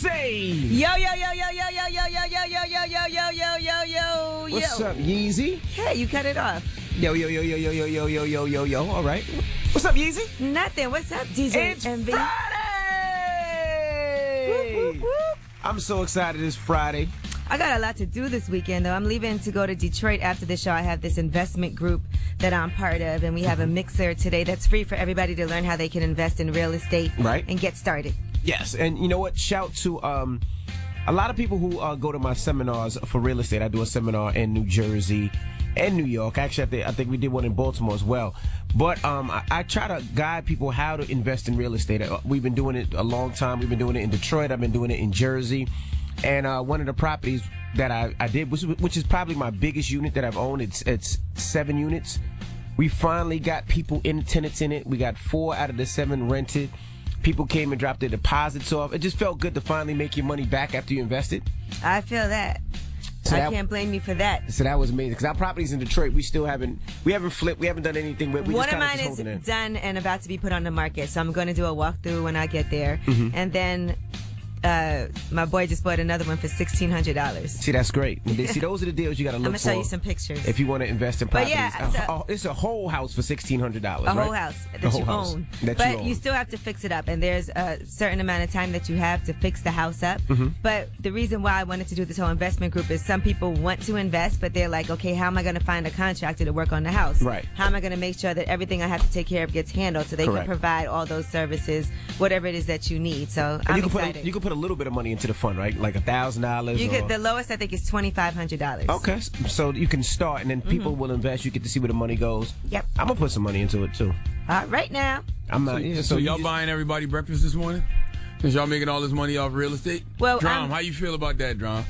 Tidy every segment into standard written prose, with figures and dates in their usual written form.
say? Yo, yo, yo, yo, yo, yo, yo, yo, yo, yo, yo, yo, yo, yo, yo, yo. What's up, Yeezy? Hey, you cut it off. Yo, yo, yo, yo, yo, yo, yo, yo, yo, yo, yo. All right. What's up, Yeezy? Nothing. What's up, DJ It's MV? Friday! Whoop, whoop, whoop. I'm so excited it's Friday. I got a lot to do this weekend, though. I'm leaving to go to Detroit after the show. I have this investment group that I'm part of, and we have a mixer today that's free for everybody to learn how they can invest in real estate and get started. Yes, and you know what? Shout to a lot of people who go to my seminars for real estate. I do a seminar in New Jersey and New York. Actually, I think we did one in Baltimore as well. But I try to guide people how to invest in real estate. We've been doing it a long time. We've been doing it in Detroit. I've been doing it in Jersey. And one of the properties that I did, which is probably my biggest unit that I've owned, it's 7 units. We finally got people tenants in it. We got 4 out of the 7 rented. People came and dropped their deposits off. It just felt good to finally make your money back after you invested. I feel that. So I can't blame you for that. So that was amazing. Because our properties in Detroit, we haven't flipped. We haven't done anything with. One of mine is done and about to be put on the market. So I'm going to do a walkthrough when I get there. Mm-hmm. And then my boy just bought another one for $1,600. See, that's great. See, those are the deals you got to look for. I'm going to show you some pictures. If you want to invest in properties. But yeah, it's a whole house for $1,600, right? A whole house that you own. But you still have to fix it up. And there's a certain amount of time that you have to fix the house up. Mm-hmm. But the reason why I wanted to do this whole investment group is some people want to invest, but they're like, okay, how am I going to find a contractor to work on the house? Right. How am I going to make sure that everything I have to take care of gets handled so they can provide all those services, whatever it is that you need. So I'm excited. You can put a little bit of money into the fund, right? Like $1,000. The lowest I think is $2,500. Okay, so you can start, and then people will invest. You get to see where the money goes. Yep. I'm gonna put some money into it too. Right now. I'm not. So y'all buying everybody breakfast this morning? Since y'all making all this money off real estate? Well, Drum, how you feel about that, Drum?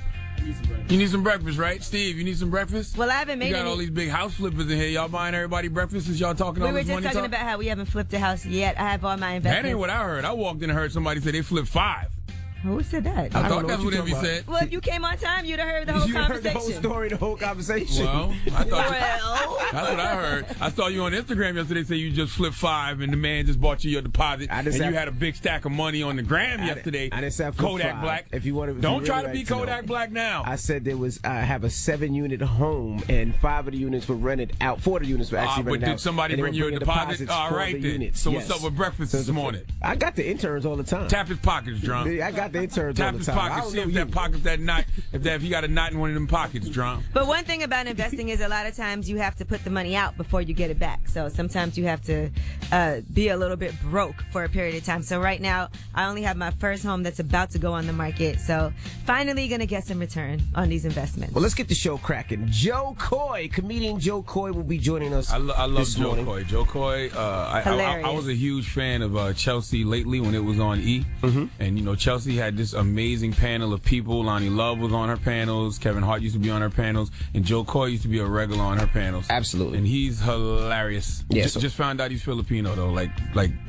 You need some breakfast, right? Steve, you need some breakfast? Well, I haven't made You got all these big house flippers in here. Y'all buying everybody breakfast since y'all talking all this money? We were just talking about how we haven't flipped a house yet. I have all my investments. That ain't what I heard. I walked in and heard somebody say they flipped 5. Who said that? I thought that's what Envy said. Well, if you came on time, you'd have heard the whole conversation. You heard the whole story, the whole conversation. Well, that's what I heard. I saw you on Instagram yesterday say you just flipped 5 and the man just bought you your deposit and you had a big stack of money on the gram yesterday. I didn't say Kodak 5. Black. If you want to, don't try to be Kodak Black now. I said I have a 7-unit home and 5 of the units were rented out. 4 of the units were actually rented out. But did somebody bring you a deposit? All right then. So what's up with breakfast this morning? I got the interns all the time. Tap his pockets, Drum. I got the interns all the time. Pockets. See if that pocket's that knot. If you got a knot in one of them pockets, Drum. But one thing about investing is a lot of times you have to put the money out before you get it back. So sometimes you have to be a little bit broke for a period of time. So right now, I only have my first home that's about to go on the market. So finally going to get some return on these investments. Well, let's get the show cracking. Joe Coy, comedian Joe Coy will be joining us. I love Joe morning. Coy. Joe Coy, I was a huge fan of Chelsea lately when it was on E. Mm-hmm. And, you know, Chelsea had this amazing panel of people. Lonnie Love was on her panels. Kevin Hart used to be on her panels. And Joe Coy used to be a regular on her panels. Absolutely. And he's hilarious. Yeah, just found out he's Filipino, though, like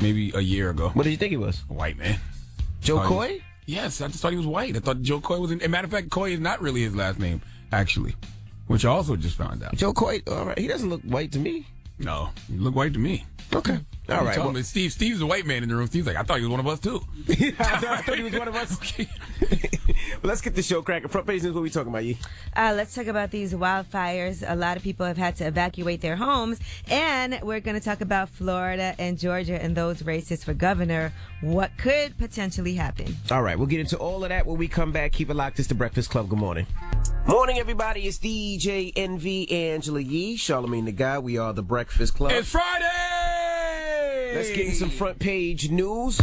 maybe a year ago. What did you think he was? A white man. Joe Coy? Yes, I just thought he was white. I thought Joe Coy was... As a matter of fact, Coy is not really his last name, actually. Which I also just found out. Joe Coy, all right. He doesn't look white to me. No, he look white to me. Okay. All right. Well, Steve's a white man in the room. Steve's like, I thought he was one of us, too. I thought he was one of us. Okay. Well, let's get the show cracking. Front page news, what are we talking about, Yee? Let's talk about these wildfires. A lot of people have had to evacuate their homes. And we're going to talk about Florida and Georgia and those races for governor. What could potentially happen? All right. We'll get into all of that when we come back. Keep it locked. It's The Breakfast Club. Good morning. Morning, everybody. It's DJ NV, Angela Yee, Charlamagne the Guy. We are The Breakfast Club. It's Friday! Let's get in some front page news.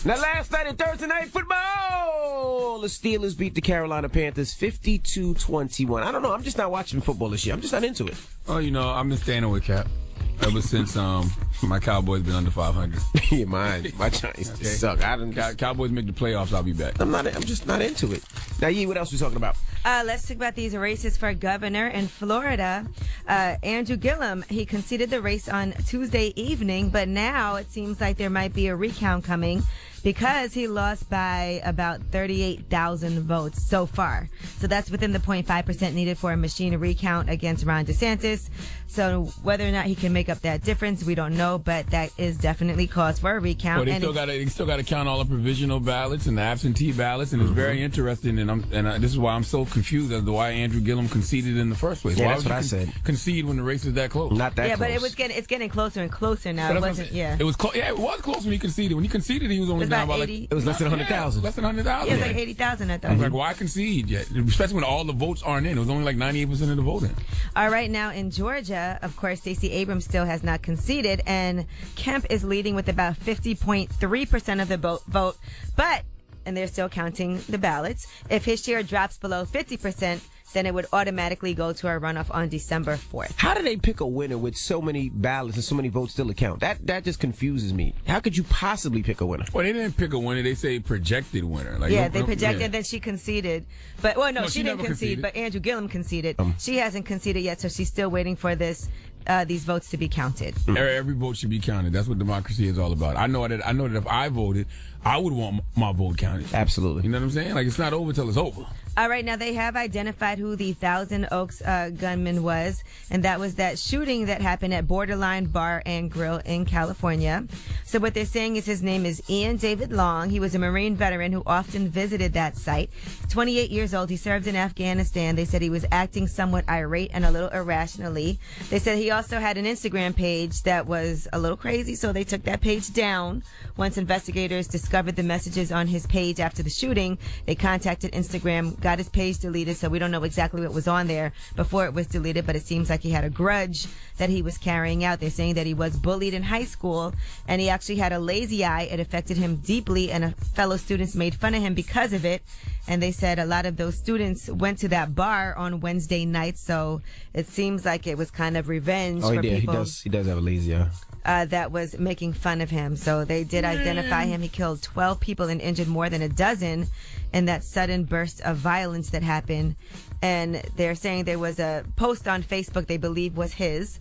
Now, last night in Thursday Night Football, the Steelers beat the Carolina Panthers 52-21. I don't know. I'm just not watching football this year. I'm just not into it. Oh, you know, I'm been staying with Cap ever since my Cowboys been under 500. Yeah, my Giants just suck. Cowboys make the playoffs, I'll be back. I'm just not into it. Now, Yee, what else are we talking about? Let's talk about these races for governor in Florida. Andrew Gillum, he conceded the race on Tuesday evening, but now it seems like there might be a recount coming because he lost by about 38,000 votes so far. So that's within the 0.5% needed for a machine recount against Ron DeSantis. So whether or not he can make up that difference, we don't know, but that is definitely cause for a recount. Well, they still got to count all the provisional ballots and the absentee ballots, and it's very interesting. And this is why I'm so confused as to why Andrew Gillum conceded in the first place. Yeah, why that's what I said. Concede when the race is that close? Not that close. Yeah, but it's getting closer and closer now. It wasn't. Yeah, it was close. Yeah, it was close when he conceded. When he conceded, he was only down by 80. It was less than 100,000. Less than 100,000. Yeah, it was like 80,000. I thought. I was like, why concede yet? Especially when all the votes aren't in. It was only like 98% of the voting. All right, now in Georgia, of course, Stacey Abrams still has not conceded, and Kemp is leading with about 50.3% of the vote, and they're still counting the ballots. If his share drops below 50%, then it would automatically go to a runoff on December 4th. How do they pick a winner with so many ballots and so many votes still to count? That just confuses me. How could you possibly pick a winner? Well, they didn't pick a winner. They say projected winner. Like, they projected that she conceded. But, no, she didn't concede, but Andrew Gillum conceded. She hasn't conceded yet, so she's still waiting for these votes to be counted. Every vote should be counted. That's what democracy is all about. I know that if I voted, I would want my vote counted. Absolutely. You know what I'm saying? Like, it's not over till it's over. All right, now they have identified who the Thousand Oaks gunman was, and that was that shooting that happened at Borderline Bar and Grill in California. So what they're saying is his name is Ian David Long. He was a Marine veteran who often visited that site. 28 years old. He served in Afghanistan. They said he was acting somewhat irate and a little irrationally. They said he also had an Instagram page that was a little crazy, so they took that page down. Once investigators discovered the messages on his page after the shooting, they contacted Instagram, got his page deleted, so we don't know exactly what was on there before it was deleted, but it seems like he had a grudge that he was carrying out. They're saying that he was bullied in high school, and he actually had a lazy eye. It affected him deeply, and fellow students made fun of him because of it. And they said a lot of those students went to that bar on Wednesday night, so it seems like it was kind of revenge for people. He does have a lazy eye. That was making fun of him. So they did identify him. He killed 12 people and injured more than a dozen in that sudden burst of violence that happened. And they're saying there was a post on Facebook they believe was his.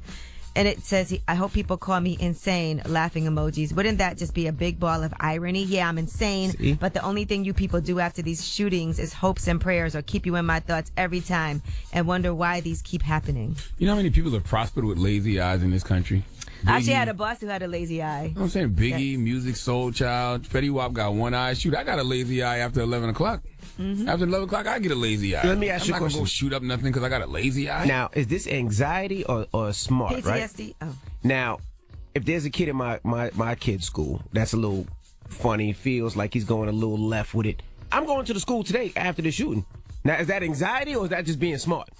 And it says, I hope people call me insane, laughing emojis. Wouldn't that just be a big ball of irony? Yeah, I'm insane. See? But the only thing you people do after these shootings is hopes and prayers or keep you in my thoughts every time and wonder why these keep happening. You know how many people have prospered with lazy eyes in this country? I actually had a boss who had a lazy eye. You know what I'm saying? Biggie, Music, Soul Child, Fetty Wap got one eye. Shoot, I got a lazy eye after 11 o'clock. Mm-hmm. After 11 o'clock, I get a lazy eye. Let me ask you a question. I'm not going to go shoot up nothing because I got a lazy eye. Now, is this anxiety or smart, PTSD? right? PTSD? Oh. Now, if there's a kid in my kid's school that's a little funny, feels like he's going a little left with it, I'm going to the school today after the shooting. Now, is that anxiety or is that just being smart?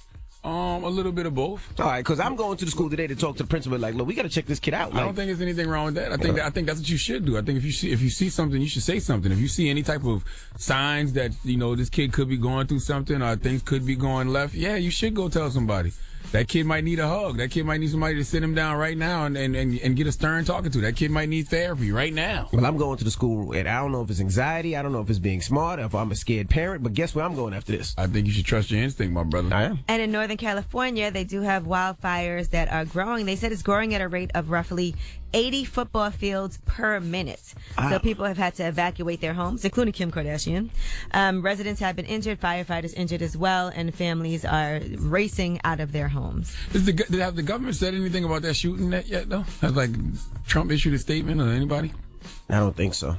A little bit of both. All right, because I'm going to the school today to talk to the principal. Like, look, we got to check this kid out. I don't think there's anything wrong with that. I think that's what you should do. I think if you see something, you should say something. If you see any type of signs that this kid could be going through something or things could be going left, yeah, you should go tell somebody. That kid might need a hug. That kid might need somebody to sit him down right now and get a stern talking to. That kid might need therapy right now. Well, I'm going to the school, and I don't know if it's anxiety. I don't know if it's being smart, if I'm a scared parent, but guess where I'm going after this? I think you should trust your instinct, my brother. I am. And in Northern California, they do have wildfires that are growing. They said it's growing at a rate of roughly 80 football fields per minute. So people have had to evacuate their homes, including Kim Kardashian. Residents have been injured, firefighters injured as well, and families are racing out of their homes. Have the government said anything about that shooting yet, though? Has, Trump issued a statement or anybody? I don't think so.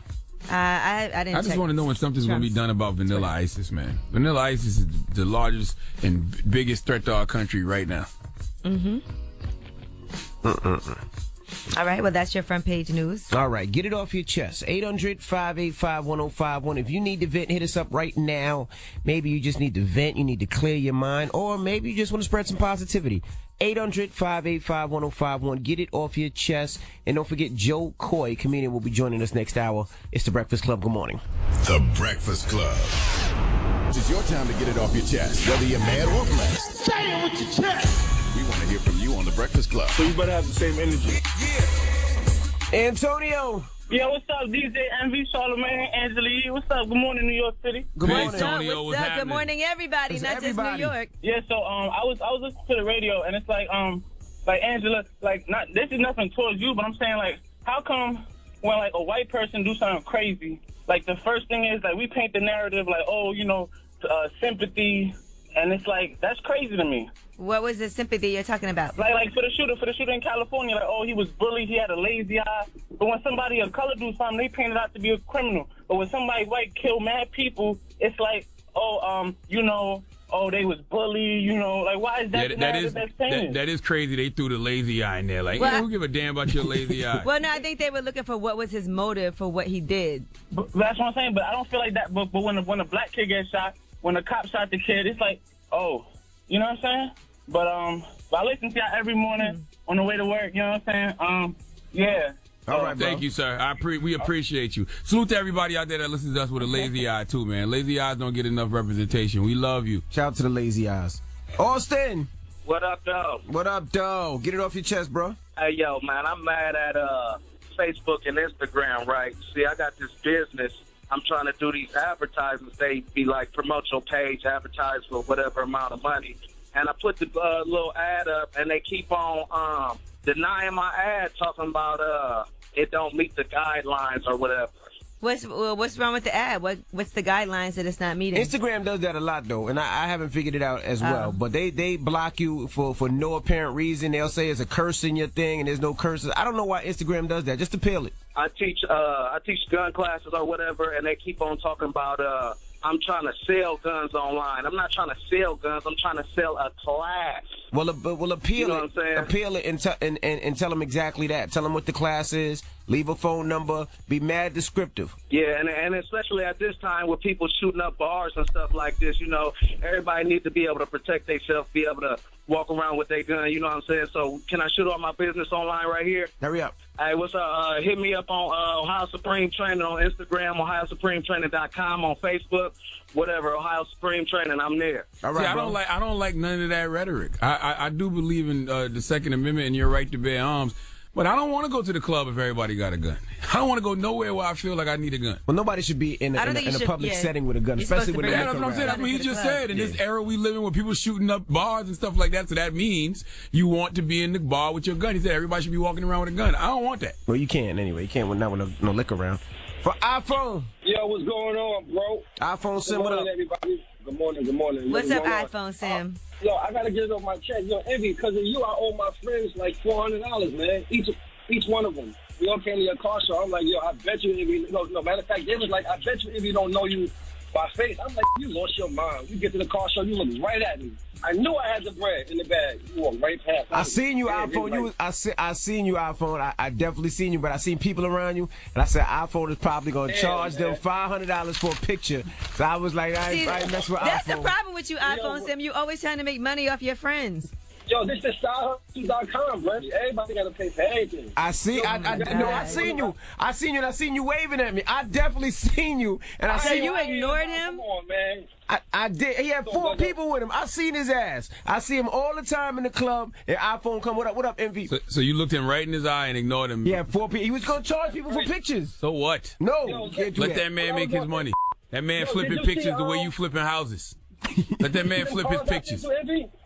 I didn't. I just want to know when something's going to be done about Vanilla ISIS, man. Vanilla ISIS is the largest and biggest threat to our country right now. Mm-hmm. All right, well, that's your front page news. All right, get it off your chest. 800-585-1051. If you need to vent, hit us up right now. Maybe you just need to vent, you need to clear your mind, or maybe you just want to spread some positivity. 800-585-1051. Get it off your chest. And don't forget, Joe Coy, comedian, will be joining us next hour. It's The Breakfast Club. Good morning. The Breakfast Club. It's your time to get it off your chest, whether you're mad or blessed. Say it with your chest. We want to hear from you on The Breakfast Club. So you better have the same energy. Yeah. Antonio. Yeah, what's up, DJ Envy, Charlamagne, Angela Yee? What's up? Good morning, New York City. Good morning. What's up? Good morning, everybody, not just New York. Yeah, so I was listening to the radio, and it's like Angela, this is nothing towards you, but I'm saying how come when a white person do something crazy, like the first thing is like we paint the narrative like, oh, you know, sympathy, and it's like that's crazy to me. What was the sympathy you're talking about? Like for the shooter in California, like, oh, he was bullied, he had a lazy eye. But when somebody of color do something, they paint it out to be a criminal. But when somebody white kill mad people, it's like, oh, you know, oh, they was bullied, you know, like why is that? That is crazy. They threw the lazy eye in there. Like, well, who give a damn about your lazy eye? Well, no, I think they were looking for what was his motive for what he did. But that's what I'm saying. But I don't feel like that. But when a black kid gets shot, when a cop shot the kid, it's like, oh, you know what I'm saying? But I listen to y'all every morning on the way to work. You know what I'm saying? Yeah. All right, bro. Thank you, sir. We appreciate you. Salute to everybody out there that listens to us with a lazy eye too, man. Lazy eyes don't get enough representation. We love you. Shout out to the lazy eyes. Austin. What up, though? What up, though? Get it off your chest, bro. Hey, yo, man, I'm mad at Facebook and Instagram, right? See, I got this business. I'm trying to do these advertisements. They be like, promote your page, advertise for whatever amount of money. And I put the little ad up, and they keep on denying my ad, talking about it don't meet the guidelines or whatever. What's wrong with the ad? What's the guidelines that it's not meeting? Instagram does that a lot, though, and I haven't figured it out as well. But they block you for no apparent reason. They'll say it's a curse in your thing, and there's no curses. I don't know why Instagram does that. Just appeal it. I teach gun classes or whatever, and they keep on talking about I'm trying to sell guns online. I'm not trying to sell guns. I'm trying to sell a class. Well, appeal you know it. What I'm saying? Appeal it and tell them exactly that. Tell them what the class is. Leave a phone number. Be mad descriptive. Yeah, and especially at this time with people shooting up bars and stuff like this, you know, everybody needs to be able to protect themselves, be able to walk around with their gun, you know what I'm saying? So can I shoot all my business online right here? Hurry up. Hey, what's up? Hit me up on Ohio Supreme Training on Instagram, OhioSupremeTraining.com on Facebook, whatever, Ohio Supreme Training, I'm there. All right, See, I don't like none of that rhetoric. I do believe in the Second Amendment and your right to bear arms. But I don't want to go to the club if everybody got a gun. I don't want to go nowhere where I feel like I need a gun. Well, nobody should be in a public setting with a gun, especially when that's what I'm saying. That's what he just said. In this era we live in, where people shooting up bars and stuff like that, so that means you want to be in the bar with your gun. He said everybody should be walking around with a gun. I don't want that. Well, you can't anyway. You can't not with no liquor around. For iPhone. Yo, what's going on, bro? iPhone Sim, what up? Everybody. Good morning. What's up, iPhone Sim? Yo, I gotta get it off my chest. Yo, Envy, because of you, I owe my friends like $400, man. Each one of them. We all came to your car show. I'm like, yo, I bet you if you no matter of fact, they was like, I bet you if you don't know you by face. I'm like, you lost your mind. You get to the car show, you look right at me. I knew I had the bread in the bag. You walked right past. I seen you, iPhone. I seen you, iPhone. I definitely seen you, but I seen people around you, and I said iPhone is probably gonna charge them $500 for a picture. So I was like, I ain't mess with iPhone. That's the problem with you, iPhone Sim. You always trying to make money off your friends. Yo, this is SideHustle.com, bro. Everybody got to pay for everything. I seen you. I seen you, and I seen you waving at me. I definitely seen you, and I seen you ignored him. Come on, man. I did. He had 4 people with him. I seen his ass. I see him all the time in the club. And iPhone come. What up, Envy? So you looked him right in his eye and ignored him. He had 4 people. He was gonna charge people for pictures. So what? No, can't do Let that man make his money. That man flipping pictures the way you flipping houses. Let that man flip his pictures.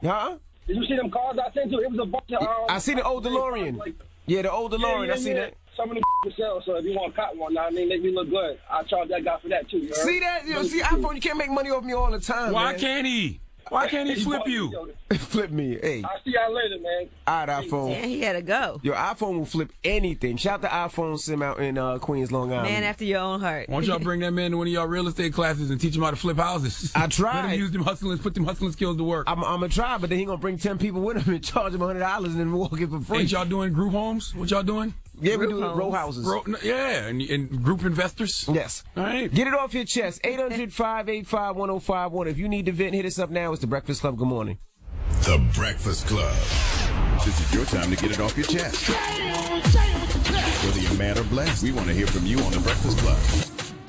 Huh? Did you see them cars I sent you? It was a bunch of. I seen the old DeLorean. Yeah, the old DeLorean. Yeah, I seen that. Some of them for sale, so if you want to cop one, I mean, make me look good. I charge that guy for that too. You heard? See that? See, iPhone, you can't make money off me all the time. Why man. can't he? Why can't he flip you? Flip me, hey. I'll see y'all later, man. All right, iPhone. Yeah, he had to go. Your iPhone will flip anything. Shout out to iPhone Sim out in Queens, Long Island. Man after your own heart. Why don't y'all bring that man to one of y'all real estate classes and teach him how to flip houses? I tried. Let him use them put them hustling skills to work. I'm going to try, but then he going to bring 10 people with him and charge him $100 and then walk it for free. Ain't y'all doing group homes? What y'all doing? Yeah, we do row houses. Yeah, and group investors. Yes. All right. Get it off your chest. 800-585-1051. If you need to vent, hit us up now. It's The Breakfast Club. Good morning. The Breakfast Club. This is your time to get it off your chest. Whether you're mad or blessed, we want to hear from you on The Breakfast Club.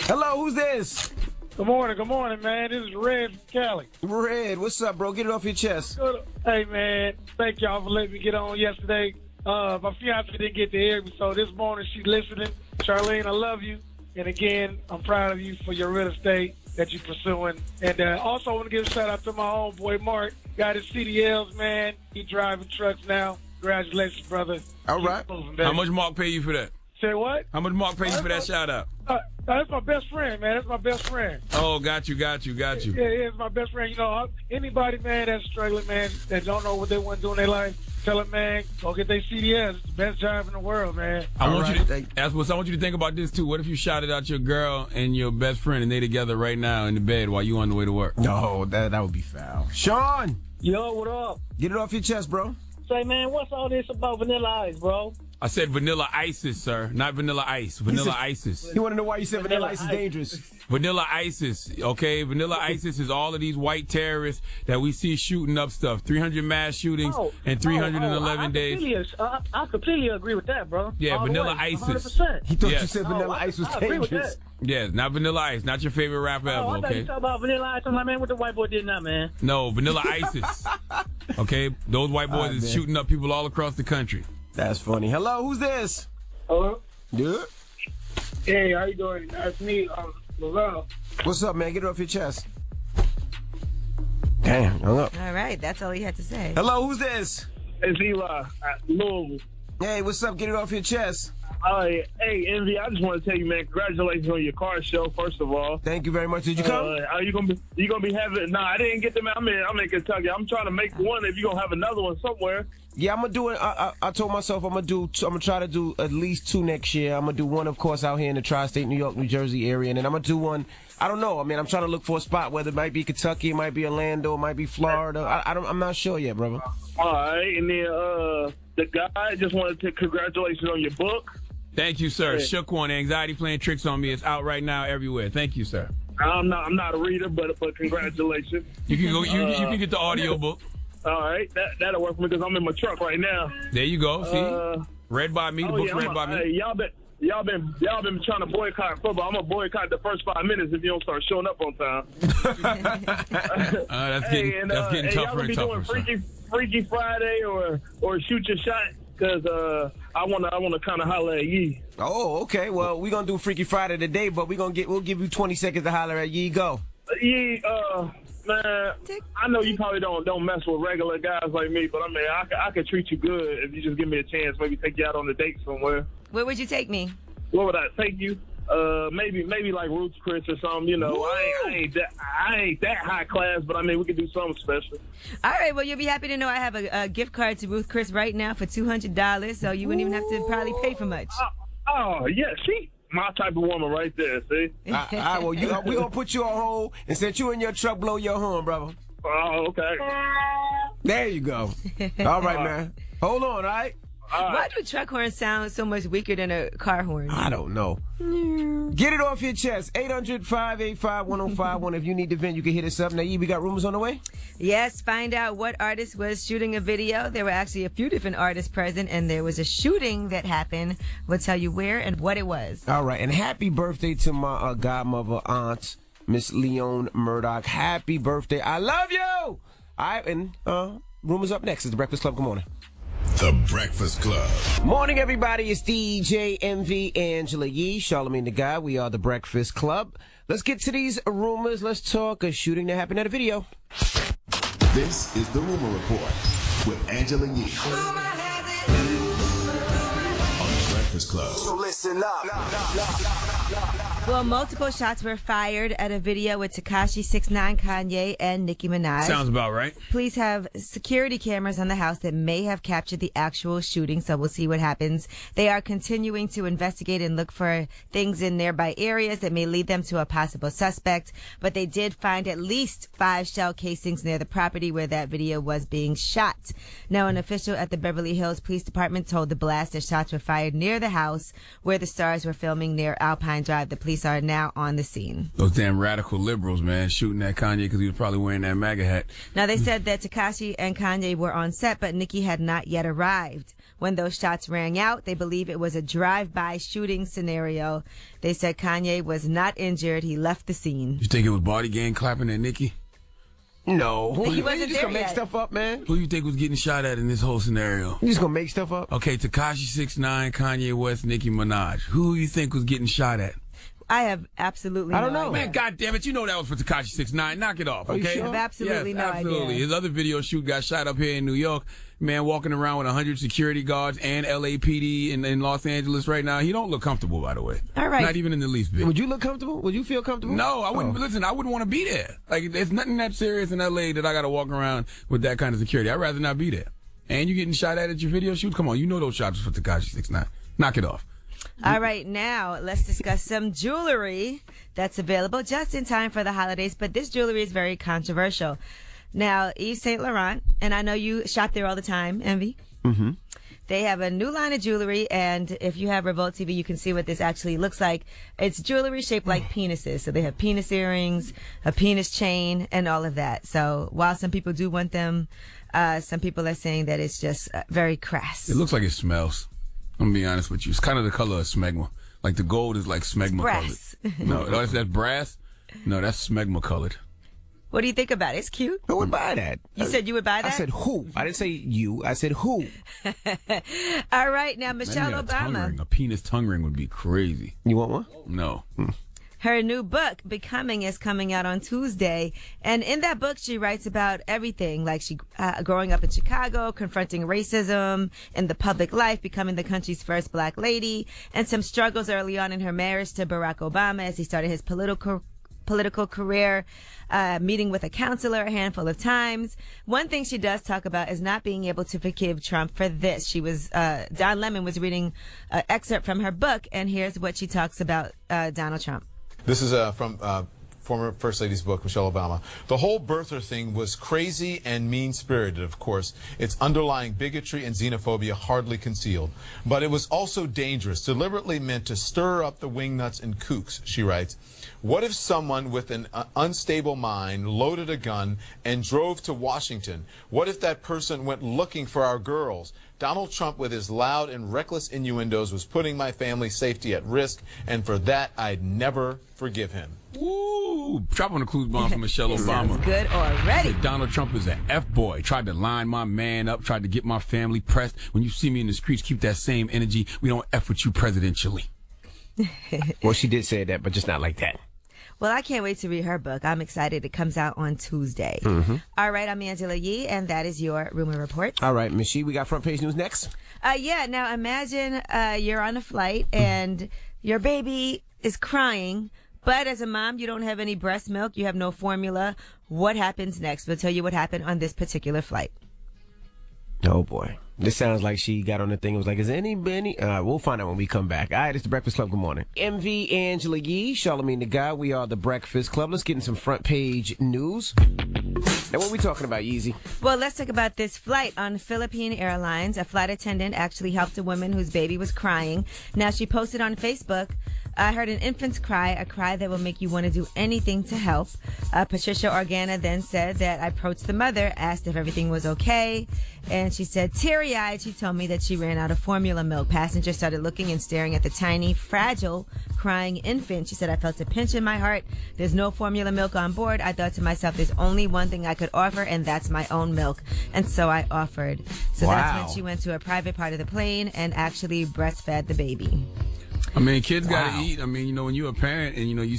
Hello, who's this? Good morning, man. This is Red from Cali. Red, what's up, bro? Get it off your chest. Hey, man. Thank y'all for letting me get on yesterday. My fiance didn't get to hear me, so this morning she's listening. Charlene, I love you. And again, I'm proud of you for your real estate that you're pursuing. And also want to give a shout out to my homeboy Mark. Got his CDLs, man. He driving trucks now. Congratulations, brother. All right. How much Mark pay you for that? Say what? How much Mark pay you for that shout-out? That's my best friend, man. That's my best friend. Oh, got you. Yeah, it's my best friend. You know, anybody, man, that's struggling, man, that don't know what they want to do in their life, tell them, man, go get their CDS. It's the best job in the world, man. I want you to think about this, too. What if you shouted out your girl and your best friend and they together right now in the bed while you on the way to work? No, that would be foul. Sean! Yo, what up? Get it off your chest, bro. Say, man, what's all this about Vanilla Ice, bro? I said Vanilla Isis, sir. Not Vanilla Ice. Vanilla Isis. You want to know why you said Vanilla Ice is dangerous? Vanilla Isis, okay? Vanilla Isis is all of these white terrorists that we see shooting up stuff. 300 mass shootings in 311 days. I completely agree with that, bro. Yeah, all Vanilla Isis. 100%. He thought you said Vanilla Ice was dangerous. Yeah, not Vanilla Ice. Not your favorite rapper ever, I thought okay? you talking about Vanilla Ice. I'm like, man, what the white boy did now, man? No, Vanilla Isis. Okay? Those white boys is shooting up people all across the country. That's funny. Hello, who's this? Hello? Yeah? Hey, how you doing? That's me, Lavelle. What's up, man? Get it off your chest. Damn, hung up. All right, that's all he had to say. Hello, who's this? It's Eli, Louisville. Hey, what's up? Get it off your chest. Hey, Envy, I just want to tell you, man, congratulations on your car show, first of all. Thank you very much. Did you come? Are you gonna be having? Nah, I didn't get them. I'm in Kentucky. I'm trying to make one. If you gonna have another one somewhere. Yeah, I'm gonna do it. I told myself I'm gonna try to do at least 2 next year. I'm gonna do one, of course, out here in the tri-state New York, New Jersey area, and then I'm gonna do one. I don't know. I mean, I'm trying to look for a spot, whether it might be Kentucky, it might be Orlando, it might be Florida. I'm not sure yet, brother. All right, and then the guy just wanted to congratulations on your book. Thank you, sir. Shook One, Anxiety Playing Tricks on Me. It's out right now everywhere. Thank you, sir. I'm not a reader, but congratulations. You can go. You can get the audio book. All right, that'll work for me because I'm in my truck right now. There you go. See, read by me. The book's read by me. Hey, y'all been trying to boycott football. I'm gonna boycott the first 5 minutes if you don't start showing up on time. That's getting tougher and tougher. Y'all be doing Freaky Friday or shoot your shot because I wanna kind of holler at Yee. Oh, okay. Well, we're gonna do Freaky Friday today, but we'll give you 20 seconds to holler at Yee. Go. Yee, man, I know you probably don't mess with regular guys like me, but I mean, I could treat you good if you just give me a chance. Maybe take you out on a date somewhere. Where would you take me? Where would I take you? Maybe like Ruth's Chris or something. You know, I ain't that high class, but I mean, we could do something special. All right. Well, you'll be happy to know I have a gift card to Ruth Chris right now for $200, so you wouldn't even have to probably pay for much. Oh yeah, see. My type of woman right there, see? All right, well, we're going to put you on hold and set you in your truck, blow your horn, brother. Oh, okay. There you go. All right, man. Hold on, all right? Why do truck horns sound so much weaker than a car horn? I don't know. Get it off your chest. 800-585-1051. If you need to vent, you can hit us up. Now, we got rumors on the way? Yes, find out what artist was shooting a video. There were actually a few different artists present, and there was a shooting that happened. We'll tell you where and what it was. All right, and happy birthday to my godmother, aunt, Miss Leone Murdoch. Happy birthday. I love you! All right, and rumors up next. It's The Breakfast Club. Good morning. The Breakfast Club. Morning, everybody. It's DJ MV, Angela Yee, Charlamagne the Guy. We are The Breakfast Club. Let's get to these rumors. Let's talk a shooting that happened at a video. This is the Rumor Report with Angela Yee on The Breakfast Club. So listen up. Well, multiple shots were fired at a video with Tekashi 6ix9ine, Kanye, and Nicki Minaj. Sounds about right. Police have security cameras on the house that may have captured the actual shooting, so we'll see what happens. They are continuing to investigate and look for things in nearby areas that may lead them to a possible suspect, but they did find at least 5 shell casings near the property where that video was being shot. Now, an official at the Beverly Hills Police Department told The Blast that shots were fired near the house where the stars were filming near Alpine Drive. The police are now on the scene. Those damn radical liberals, man, shooting at Kanye because he was probably wearing that MAGA hat. Now, they said that Tekashi and Kanye were on set, but Nicki had not yet arrived. When those shots rang out, they believe it was a drive-by shooting scenario. They said Kanye was not injured. He left the scene. You think it was Body Gang clapping at Nicki? No. He wasn't you just there gonna make yet. stuff up, man? Who you think was getting shot at in this whole scenario? You just gonna make stuff up? Okay, Tekashi 6ix9ine, Kanye West, Nicki Minaj. Who you think was getting shot at? I have absolutely I don't no know. idea. Man, goddamn it, you know that was for Tekashi 6ix9ine. Knock it off, Are you okay? sure? I have absolutely yes, no absolutely. idea. His other video shoot got shot up here in New York. Man, walking around with 100 security guards and LAPD in Los Angeles right now. He don't look comfortable, by the way. All right. Not even in the least bit. Would you look comfortable? Would you feel comfortable? No, I wouldn't. Listen, I wouldn't want to be there. Like, there's nothing that serious in LA that I got to walk around with that kind of security. I'd rather not be there. And you getting shot at your video shoot? Come on, you know those shots for Tekashi 6ix9ine. Knock it off. All right, now let's discuss some jewelry that's available just in time for the holidays, but this jewelry is very controversial. Now, Yves Saint Laurent, and I know you shop there all the time, Envy. Mm-hmm. They have a new line of jewelry, and if you have Revolt TV, you can see what this actually looks like. It's jewelry shaped like penises. So they have penis earrings, a penis chain, and all of that. So while some people do want them, some people are saying that it's just very crass. It looks like it smells. I'm going to be honest with you. It's kind of the color of smegma. Like the gold is like smegma brass. colored. No, that's brass? No, that's smegma colored. What do you think about it? It's cute. Who would buy that? You said you would buy that? I said who. I didn't say you. I said who. All right, now Michelle Man, tongue Obama. ring. A penis tongue ring would be crazy. You want one? No. Her new book, Becoming, is coming out on Tuesday. And in that book, she writes about everything, like she growing up in Chicago, confronting racism in the public life, becoming the country's first black lady, and some struggles early on in her marriage to Barack Obama as he started his political career, meeting with a counselor a handful of times. One thing she does talk about is not being able to forgive Trump for this. She was, Don Lemon was reading an excerpt from her book, and here's what she talks about Donald Trump. This is from former First Lady's book, Michelle Obama. The whole birther thing was crazy and mean-spirited, of course. Its underlying bigotry and xenophobia hardly concealed. But it was also dangerous, deliberately meant to stir up the wingnuts and kooks, she writes. What if someone with an unstable mind loaded a gun and drove to Washington? What if that person went looking for our girls? Donald Trump, with his loud and reckless innuendos, was putting my family's safety at risk, and for that, I'd never forgive him. Ooh, drop on the clues bomb from Michelle Obama. Sounds good already. Said Donald Trump is an F-boy. Tried to line my man up, tried to get my family pressed. When you see me in the streets, keep that same energy. We don't F with you presidentially. Well, she did say that, but just not like that. Well, I can't wait to read her book. I'm excited. It comes out on Tuesday. Mm-hmm. All right, I'm Angela Yee, and that is your Rumor Report. All right, Ms. Shee, we got front page news next. Yeah, now imagine you're on a flight and your baby is crying, but as a mom, you don't have any breast milk, you have no formula. What happens next? We'll tell you what happened on this particular flight. Oh, boy. This sounds like she got on the thing and was like, is anybody? We'll find out when we come back. All right, it's the Breakfast Club. Good morning. MV, Angela Yee, Charlamagne the Guy. We are the Breakfast Club. Let's get in some front page news. Now, what are we talking about, Yeezy? Well, let's talk about this flight on Philippine Airlines. A flight attendant actually helped a woman whose baby was crying. Now, she posted on Facebook, I heard an infant's cry, a cry that will make you want to do anything to help. Patricia Organa then said that I approached the mother, asked if everything was okay, and she said, teary-eyed, she told me that she ran out of formula milk. Passengers started looking and staring at the tiny, fragile, crying infant. She said, I felt a pinch in my heart. There's no formula milk on board. I thought to myself, there's only one thing I could offer, and that's my own milk. And so I offered. So that's when she went to a private part of the plane and actually breastfed the baby. I mean, kids got to eat. I mean, you know, when you're a parent and, you know, you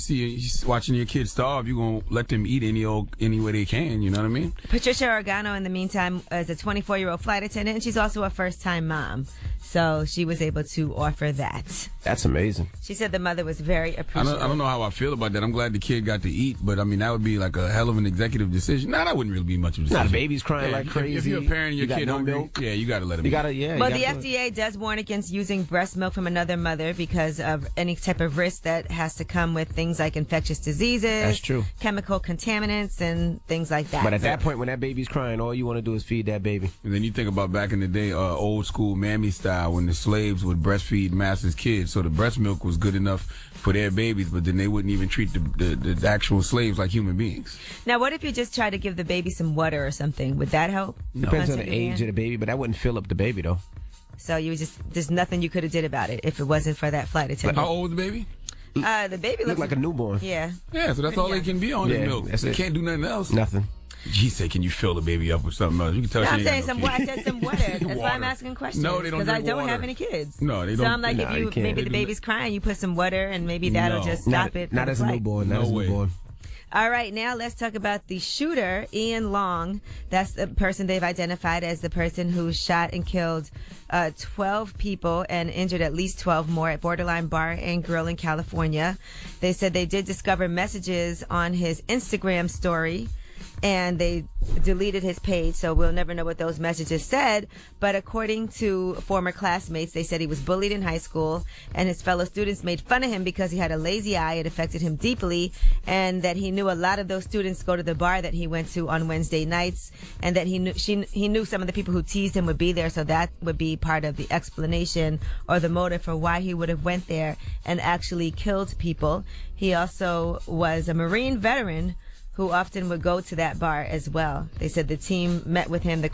watching your kids starve, you're going to let them eat any way they can. You know what I mean? Patricia Organo, in the meantime, is a 24-year-old flight attendant, and she's also a first-time mom. So she was able to offer that. That's amazing. She said the mother was very appreciative. I don't know how I feel about that. I'm glad the kid got to eat, but I mean, that would be like a hell of an executive decision. Nah, that wouldn't really be much of a decision. Not a baby's crying like crazy. If you're a parent and your kid hungry, milk. yeah, you got to let him eat. Well, the FDA does warn against using breast milk from another mother because of any type of risk that has to come with things like infectious diseases. That's true. Chemical contaminants and things like that. But at that point, when that baby's crying, all you want to do is feed that baby. And then you think about back in the day, old school mammy style, when the slaves would breastfeed masters' kids. So the breast milk was good enough for their babies, but then they wouldn't even treat the actual slaves like human beings. Now, what if you just try to give the baby some water or something? Would that help? No. Depends on the age of the baby, but that wouldn't fill up the baby, though. So there's nothing you could have did about it if it wasn't for that flight attendant. How old was the baby? The baby looked like a newborn. Yeah. Yeah, so that's all they can be on is milk. That's They it. can't do nothing else. Nothing. He said, "Can you fill the baby up with something else?" You can tell. No, she I'm ain't saying got some no water. I said some water. That's why I'm asking questions. No, they don't. Because I don't water. have any kids. No, they don't. So I'm like, No, you if can't. maybe the baby's crying, you put some water, and maybe that'll just stop it. Not as a newborn. Not as a newborn. All right, now let's talk about the shooter, Ian Long. That's the person they've identified as the person who shot and killed 12 people and injured at least 12 more at Borderline Bar and Grill in California. They said they did discover messages on his Instagram story, and they deleted his page, so we'll never know what those messages said. But according to former classmates, they said he was bullied in high school, and his fellow students made fun of him because he had a lazy eye. It affected him deeply, and that he knew a lot of those students go to the bar that he went to on Wednesday nights, and that he knew some of the people who teased him would be there, so that would be part of the explanation or the motive for why he would have went there and actually killed people. He also was a Marine veteran who often would go to that bar as well. They said the team met with him, the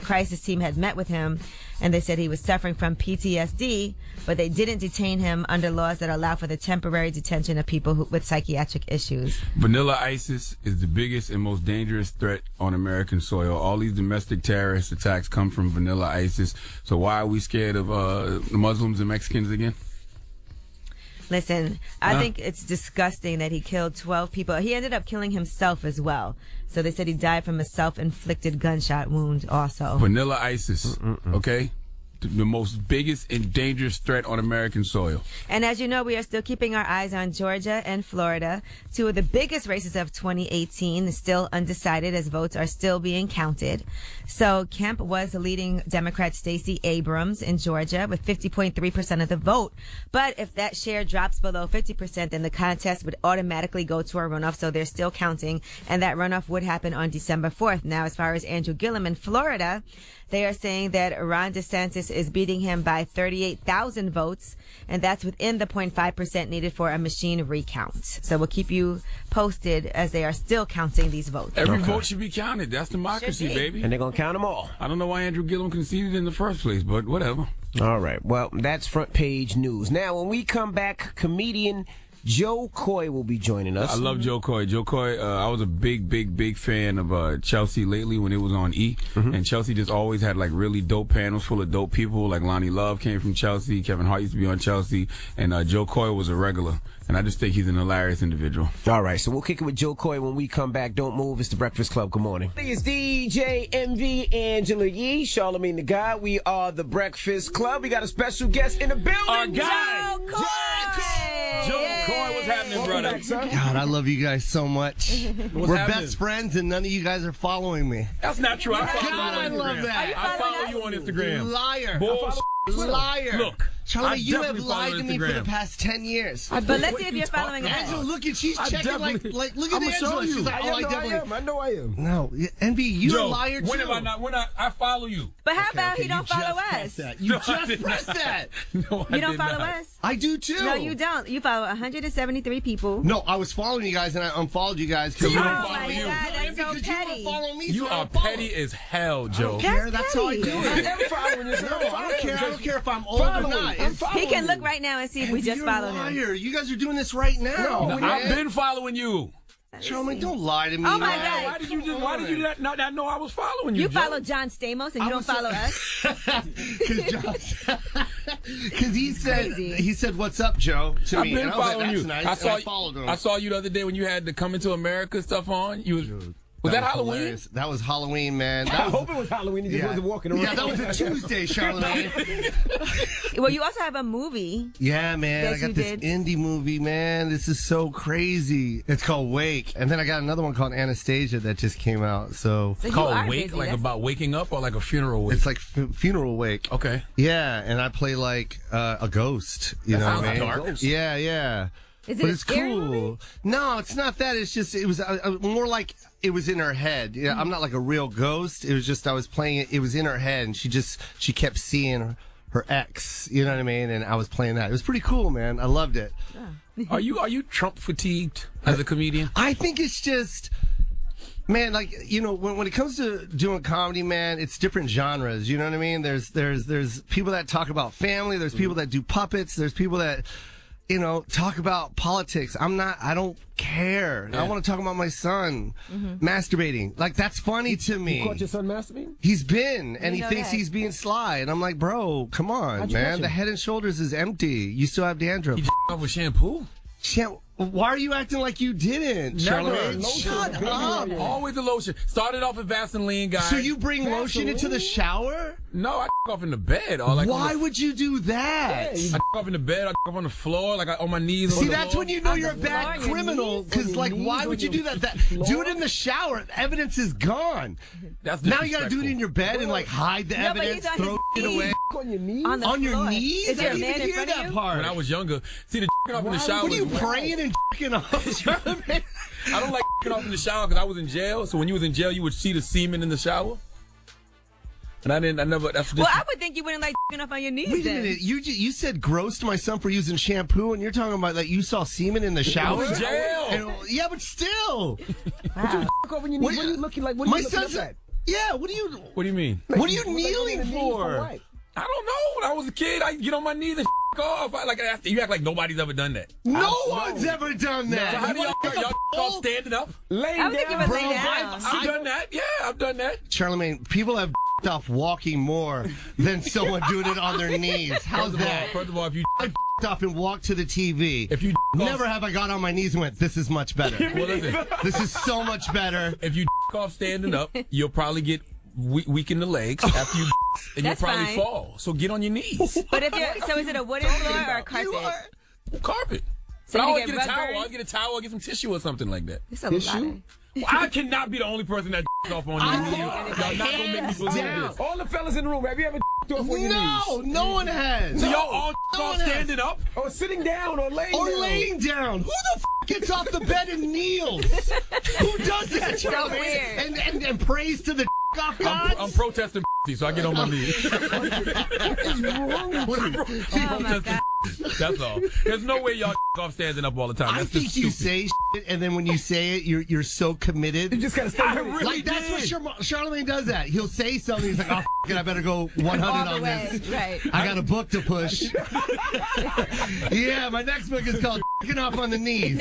crisis team had met with him, and they said he was suffering from PTSD, but they didn't detain him under laws that allow for the temporary detention of people with psychiatric issues. Vanilla ISIS is the biggest and most dangerous threat on American soil. All these domestic terrorist attacks come from Vanilla ISIS. So why are we scared of Muslims and Mexicans again? Listen, I think it's disgusting that he killed 12 people. He ended up killing himself as well. So they said he died from a self-inflicted gunshot wound also. Vanilla ISIS, okay? The most biggest and dangerous threat on American soil. And as you know, we are still keeping our eyes on Georgia and Florida, two of the biggest races of 2018, still undecided as votes are still being counted. So Kemp was leading Democrat Stacey Abrams in Georgia with 50.3% of the vote. But if that share drops below 50%, then the contest would automatically go to a runoff. So they're still counting, and that runoff would happen on December 4th. Now, as far as Andrew Gillum in Florida, they are saying that Ron DeSantis is beating him by 38,000 votes, and that's within the 0.5% needed for a machine recount. So we'll keep you posted as they are still counting these votes. Every vote should be counted. That's democracy, baby. And they're going to count them all. I don't know why Andrew Gillum conceded in the first place, but whatever. All right. Well, that's front page news. Now, when we come back, comedian Joe Coy will be joining us. I love Joe Coy. Joe Coy, I was a big fan of Chelsea lately when it was on E. And Chelsea just always had like really dope panels full of dope people. Like Lonnie Love came from Chelsea. Kevin Hart used to be on Chelsea. And Joe Coy was a regular. And I just think he's an hilarious individual. All right, so we'll kick it with Joe Coy when we come back. Don't move. It's the Breakfast Club. Good morning. It's DJ MV, Angela Yee, Charlamagne the God. We are the Breakfast Club. We got a special guest in the building. Our guy. Joe Coy! Joe Coy, what's happening, brother? Back, God, I love you guys so much. We're happening? best friends, and none of you guys are following me. That's not true. I follow God, I you on love Instagram. that. I follow you on Instagram. Liar. Bullshit. Liar. Look, Charlie, I you have definitely lied follow to me for the Instagram. past 10 years. But let's see if you're following us. Angela, look at she's I checking definitely- like look at I'ma show Angela. you. She's like, oh, I definitely. I know I am. No, Envy, you're Joe, a liar too. when have I not? When I follow you. But how about he you don't just follow pressed us? that. You No, I just did pressed not. that. No, I You don't did follow not. us? I do too. No, you don't. You follow 173 people. No, I was following you guys and I unfollowed you guys because See, you I don't don't Oh follow my follow you. God, that's so Because you petty. don't follow me. You so I are don't follow. petty as hell, Joe. Care, that's how I do petty. it. I'm following you. No, I don't care. I don't care if I'm old or Following. not. I'm It's- following He can you. look right now and see if we just You're followed a him. liar. You guys are doing this right now. No, man. I've been following you. Charlamagne, don't lie to me. Oh, my man. God. Why did you not know I was following you? You Joe? follow John Stamos and you don't follow us? Because he said, "What's up, Joe?" to I've me. been And I was like, following "That's you. nice." I and saw I followed him. I saw you the other day when you had the Coming to America stuff on. Was that Halloween? hilarious. That was Halloween, man. I That was, hope it was Halloween. He just wasn't walking around. yeah, that was a Tuesday, Charlamagne. Well, you also have a movie. Yeah, man. Yes, I got you this did. indie movie, man. This is so crazy. It's called Wake, and then I got another one called Anastasia that just came out. So So you Called are Wake, busy. like That's- about waking up or like a funeral wake? it's like funeral wake. Okay. Yeah, and I play like a ghost. You That know what I sounds mean? dark. Yeah. Is it But a it's scary cool. movie? No, it's not that. It's just it was more like it was in her head. Yeah, I'm not like a real ghost. It was just I was playing it. It was in her head, and she kept seeing her ex. You know what I mean? And I was playing that. It was pretty cool, man. I loved it. Are you Trump fatigued as a comedian? I think it's just. Man, like, you know, when it comes to doing comedy, man, it's different genres. You know what I mean? There's people that talk about family. There's people that do puppets. There's people that, talk about politics. I don't care. I want to talk about my son masturbating. Like, that's funny to me. You caught your son masturbating? He's been, and he thinks he's being sly. And I'm like, bro, come on, man. The Head and Shoulders is empty. You still have dandruff. He off with shampoo? Why are you acting like you didn't, Charlamagne? Shut up. Always the lotion. Started off with Vaseline, guys. So you bring lotion into the shower? No, I off in the bed. Or Why would you do that? I off in the bed. I off on the floor, like on my knees. See, that's when you know you're a bad criminal. Because, why would you do that? Do it in the shower. Evidence is gone. Now you got to do it in your bed and hide the evidence, throw it away. On your knees? On your knees? Is your man in front of you? When I was younger, see the off in the shower. What are you praying and off, Charlamagne? I don't like off in the shower because I was in jail. So when you was in jail, you would see the semen in the shower. And I never. That's well, I would think you wouldn't like off on your knees. Wait a minute. You said grossed my son for using shampoo, and you're talking about you saw semen in the shower. I was in jail. Yeah, but still. Wow. What are you looking like? What are my you looking son's at? Yeah. What do you mean? What are you kneeling for? I don't know. When I was a kid, I get on my knees and off. You act like nobody's ever done that. No one's ever done that. So how do y'all off standing up? I would think you would lay down. I've done that. Yeah, I've done that. Charlamagne, people have off walking more than someone doing it on their knees. How's that? First of all, if you off and walk to the TV, if you never have I got on my knees and went, this is much better. Well, listen, this is so much better. If you off standing up, you'll probably get weak in the legs after you and you'll probably fall. So get on your knees. But is it a wooden floor or a carpet? Carpet. So but I you always get get a towel. rubber? I get a towel or get some tissue or something like that. It's a lot. Well, I cannot be the only person that off on your knees. Y'all not gonna make me believe this. All the fellas in the room, have you ever off on your knees? No, no one has. So y'all all off standing up? Or sitting down or laying down? Or laying down. Who the gets off the bed and kneels? Who does that? So weird. And prays to the off gods? I'm protesting, so I get on my knees. What is wrong with you? Oh my God. That's all. There's no way y'all off standing up all the time. That's I think you say shit, and then when you say it, you're so committed. You just gotta stay with it. Really that's what Charlamagne does. That he'll say something. He's like, "Oh, f- it, I better go 100 on this. Right. I got a book to push." Yeah, my next book is called "F***ing Off on the Knees."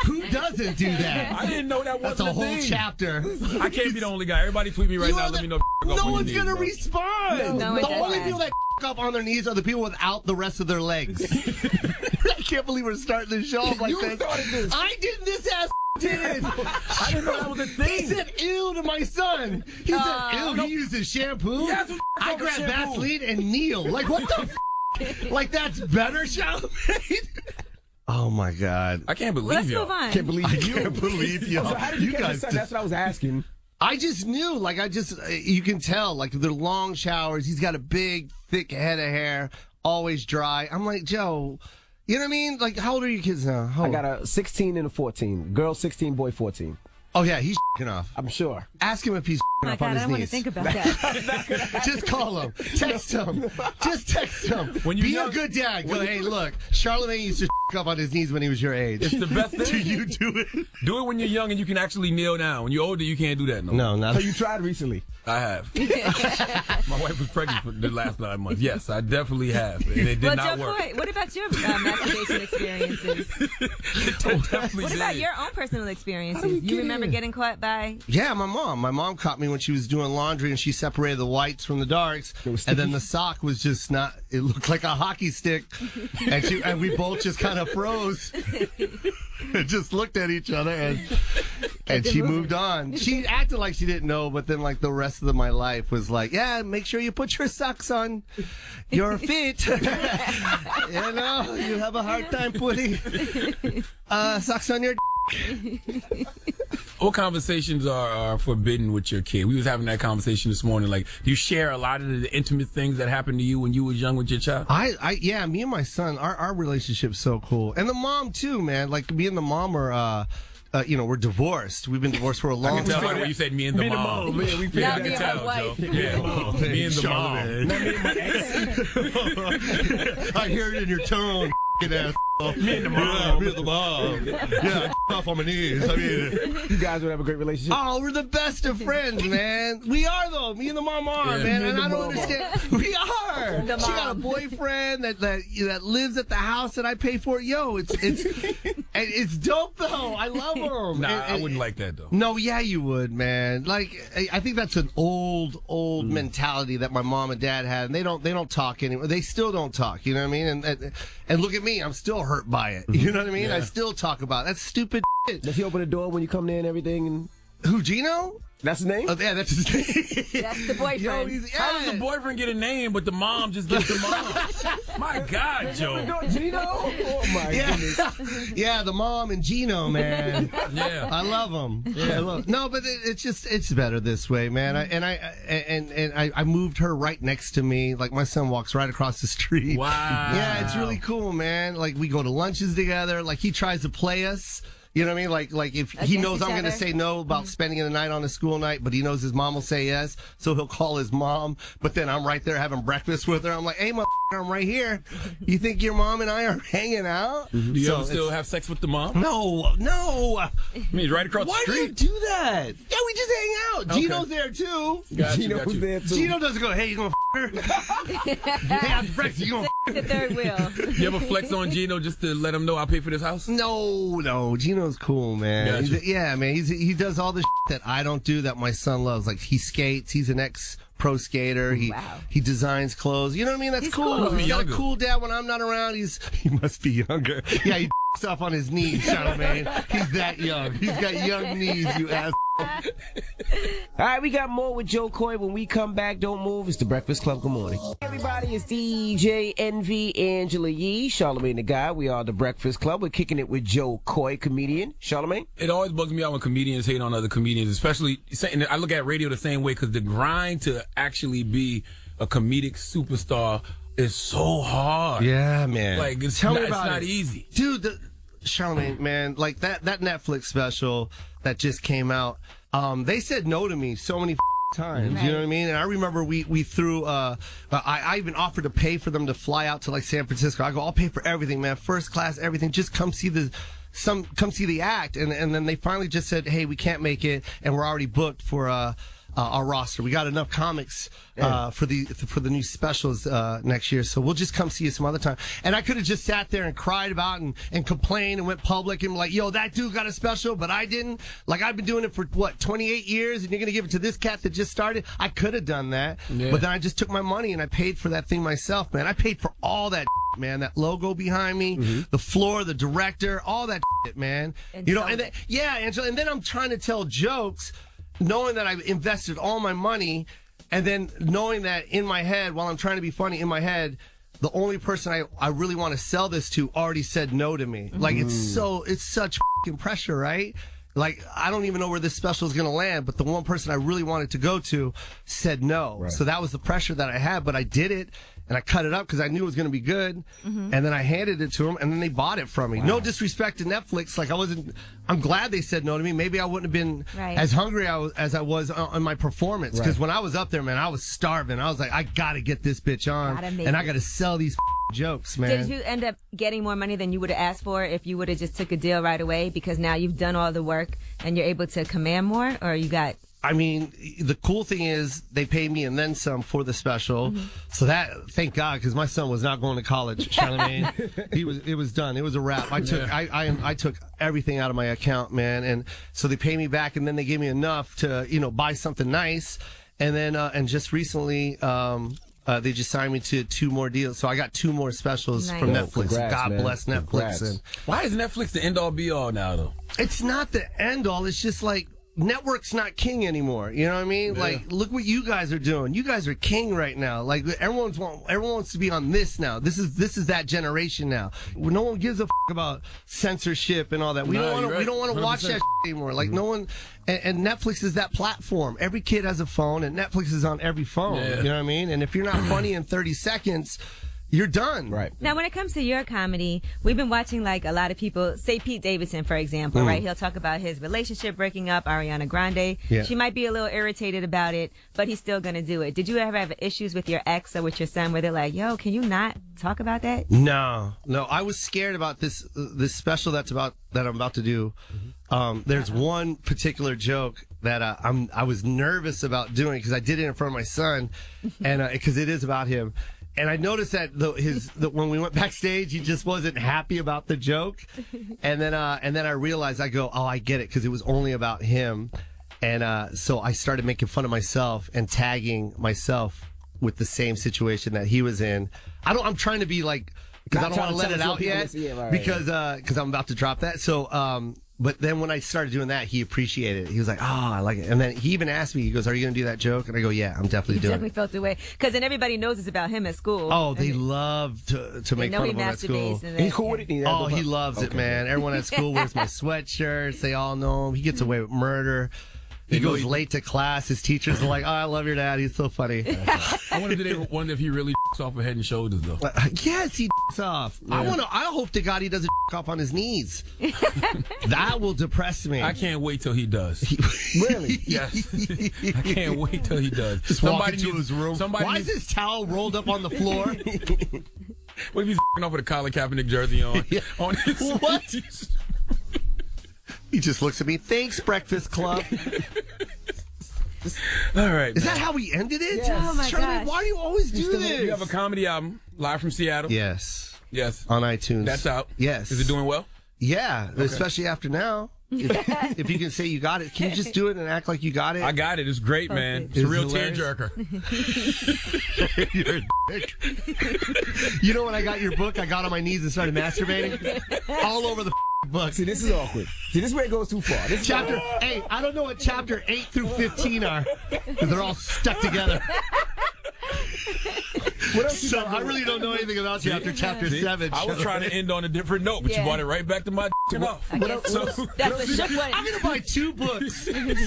Who doesn't do that? I didn't know that That's wasn't a whole thing. chapter. I can't be the only guy. Everybody tweet me right now. Let me know. No one's gonna respond. No one The does only that. people that up on their knees are the people without the rest of their legs. I can't believe we're starting this show off like You this. started this. I did. This ass did it. I didn't know that was a thing. He said ew to my son. He said ew. He uses shampoo. Yeah, that's what I over grab shampoo. Vaseline and kneel. Like what the? Like that's better, Charlamagne? Oh my God! I can't believe Let's y'all. move on. Can't believe I you. can't believe you. So how did you catch your guys son? just- That's what I was asking. I just knew, you can tell, they're long showers. He's got a big, thick head of hair, always dry. I'm like, Joe, you know what I mean? Like, how old are your kids now? I got a 16 and a 14. Girl 16, boy 14. Oh, yeah, he's off. I'm sure. Ask him if he's Oh my off God, on I his don't want to knees. think about that. Just call him. Text him. Just text him. When you're Be young- a good dad. Go, hey, look, Charlamagne used to up on his knees when he was your age. It's the best thing. Do you do it? Do it when you're young and you can actually kneel down. When you're older, you can't do that no more. No, not So you tried recently? I have. My wife was pregnant for the last 9 months. Yes, I definitely have. And it did not Joe work. Coy, what about your masturbation experiences? What about your own personal experiences? You remember getting caught by? Yeah, my mom. My mom caught me when she was doing laundry and she separated the whites from the darks. And then the sock was just not, it looked like a hockey stick. And we both just kind of froze and just looked at each other and she moved on. She acted like she didn't know, but then like the rest of my life was like, yeah, make sure you put your socks on your feet. You know, you have a hard time putting socks on your What conversations are forbidden with your kid? We was having that conversation this morning. Like, do you share a lot of the intimate things that happened to you when you was young with your child? Yeah, me and my son, our relationship's so cool. And the mom too, man. Like me and the mom are, we're divorced. We've been divorced for a long I can tell time. by when you said me and the mom. Man, we Not I me can and my tell, wife. Joe. Yeah, me and the mom. Not me and my ex. I hear it in your tone, ass. Me and the mom. Yeah, me and the mom. Yeah, off on my knees. I mean, You guys would have a great relationship. oh, we're the best of friends, man. We are though. Me and the mom are, Yeah, man. me And and I the don't mom understand. We are. are. She got a boyfriend that lives at the house that I pay for. Yo, it's dope though. I love him. Nah, I wouldn't like that though. No, yeah, you would, man. Like, I think that's an old mentality that my mom and dad had, and they don't talk anymore. They still don't talk. You know what I mean? And look at me, I'm still hurt by it. You know what I mean? Yeah. I still talk about it. That's stupid shit. Does he open the door when you come there and everything? And who, Gino? That's his name? Oh, yeah, that's his name. That's the boyfriend. Yo, How does the boyfriend get a name, but the mom just gets the mom? My God, Joe. Gino? Oh, my goodness. Yeah, the mom and Gino, man. Yeah. I love them. Yeah. No, but it's better this way, man. I moved her right next to me. Like, my son walks right across the street. Wow. Yeah, it's really cool, man. Like, we go to lunches together. Like, he tries to play us. You know what I mean? Like if he knows I'm going to say no about spending the night on a school night, but he knows his mom will say yes, so he'll call his mom. But then I'm right there having breakfast with her. I'm like, hey, I'm right here. You think your mom and I are hanging out? Do you ever still have sex with the mom? No. I mean, right across the street. Why do you do that? Yeah, we just hang out. Okay. Gino's there too. Gino's there too. Gino doesn't go, hey, you gonna her? Hey, after breakfast, you gonna the third wheel. You ever flex on Gino just to let him know I'll pay for this house? No. Gino's cool, man. Yeah, man. He does all the shit that I don't do that my son loves. Like, he skates. He's an ex-pro skater. He designs clothes. You know what I mean? That's cool. He's got a cool dad when I'm not around. He must be younger. Yeah, he off on his knees, Charlamagne. He's that young. He's got young knees, you asshole. All right, we got more with Joe Coy. When we come back, don't move. It's the Breakfast Club. Good morning. Hey, everybody, it's DJ Envy, Angela Yee, Charlamagne the Guy. We are the Breakfast Club. We're kicking it with Joe Coy, comedian. Charlamagne? It always bugs me out when comedians hate on other comedians, especially, I look at radio the same way, because the grind to actually be a comedic superstar is so hard. Yeah, man. Like, it's not easy. Dude, Charlamagne, man, like that Netflix special that just came out, they said no to me so many times. Right. You know what I mean? And I remember we threw, I even offered to pay for them to fly out to like San Francisco. I go, I'll pay for everything, man. First class, everything. Just come see the act. And then they finally just said, hey, we can't make it. And we're already booked for, our roster. We got enough comics for the new specials next year, so we'll just come see you some other time. And I could have just sat there and cried about and complained and went public and like, yo, that dude got a special, but I didn't. Like, I've been doing it for 28 years, and you're gonna give it to this cat that just started. I could have done that, but then I just took my money and I paid for that thing myself, man. I paid for all that, man. That logo behind me, the floor, the director, all that, man. And Angela. And then I'm trying to tell jokes, knowing that I've invested all my money, and then knowing that in my head, while I'm trying to be funny, in my head, the only person I really want to sell this to already said no to me. Like, it's such fucking pressure, right? Like, I don't even know where this special is going to land, but the one person I really wanted to go to said no. Right. So that was the pressure that I had, but I did it, and I cut it up because I knew it was going to be good, and then I handed it to them, and then they bought it from me. Wow. No disrespect to Netflix. Like, I'm glad they said no to me. Maybe I wouldn't have been as hungry as I was on my performance, because when I was up there, man, I was starving. I was like, I got to get this bitch on, and I got to sell these jokes, man. Did you end up getting more money than you would have asked for if you would have just took a deal right away, because now you've done all the work and you're able to command more, or you got... I mean, the cool thing is they paid me and then some for the special. So that, thank God, because my son was not going to college. Charlamagne, it was done. It was a wrap. I took everything out of my account, man. And so they paid me back, and then they gave me enough to, buy something nice. And then, and just recently, they just signed me to 2 more deals. So I got 2 more specials from Netflix. Congrats, God man. bless Netflix. And why is Netflix the end all be all now, though? It's not the end all. It's just like, network's not king anymore. You know what I mean? Yeah. Like, look what you guys are doing. You guys are king right now. Like, everyone wants to be on this now. This is that generation now. No one gives a about censorship and all that. We don't want to watch that anymore. Like, no one. And Netflix is that platform. Every kid has a phone, and Netflix is on every phone. Yeah. You know what I mean? And if you're not funny in 30 seconds, you're done. Right. Now, when it comes to your comedy, we've been watching, like, a lot of people, say Pete Davidson, for example, right? He'll talk about his relationship breaking up, Ariana Grande. Yeah. She might be a little irritated about it, but he's still going to do it. Did you ever have issues with your ex or with your son where they're like, yo, can you not talk about that? No. I was scared about this special that I'm about to do. There's one particular joke that I was nervous about doing because I did it in front of my son, and because it is about him. And I noticed that when we went backstage, he just wasn't happy about the joke. And then I realized, I go, oh, I get it, because it was only about him. And so I started making fun of myself and tagging myself with the same situation that he was in. I'm trying to be like, because I don't want to let it out yet, because I'm about to drop that. So, but then when I started doing that, he appreciated it. He was like, oh, I like it. And then he even asked me, he goes, are you going to do that joke? And I go, yeah, I'm definitely doing it. Definitely felt the way. Because then everybody knows it's about him at school. Oh, they love to make fun of him at school. He's cool with it? He loves it, man. Everyone at school wears my sweatshirts. They all know him. He gets away with murder. He goes late to class. His teachers are like, oh, I love your dad. He's so funny. I wonder if he really off of Head and Shoulders, though. Yes, he off. Yeah. I hope to God he doesn't off on his knees. That will depress me. I can't wait till he does. Really? Yes. I can't wait till he does. Just walk into his room. Why is his towel rolled up on the floor? What if he's off with a Colin Kaepernick jersey on? Yeah. On his what? He just looks at me. Thanks, Breakfast Club. All right. Is that how we ended it? Yes. Oh, my Charlie, gosh. why do you always do this? You have a comedy album, live from Seattle. Yes. Yes. On iTunes. That's out. Yes. Is it doing well? Yeah, especially after now. If you can say you got it, can you just do it and act like you got it? I got it. It's great, man. It's a real tearjerker. You're a dick. You know when I got your book, I got on my knees and started masturbating all over the book. See, this is awkward. See, this is where it goes too far. This chapter 8. I don't know what chapter 8 through 15 are, because they're all stuck together. What else So I really don't know anything about you after chapter 7. I was trying to end on a different note, but you brought it right back to my off. I guess that's what Shook Ones. I'm going to buy 2 books.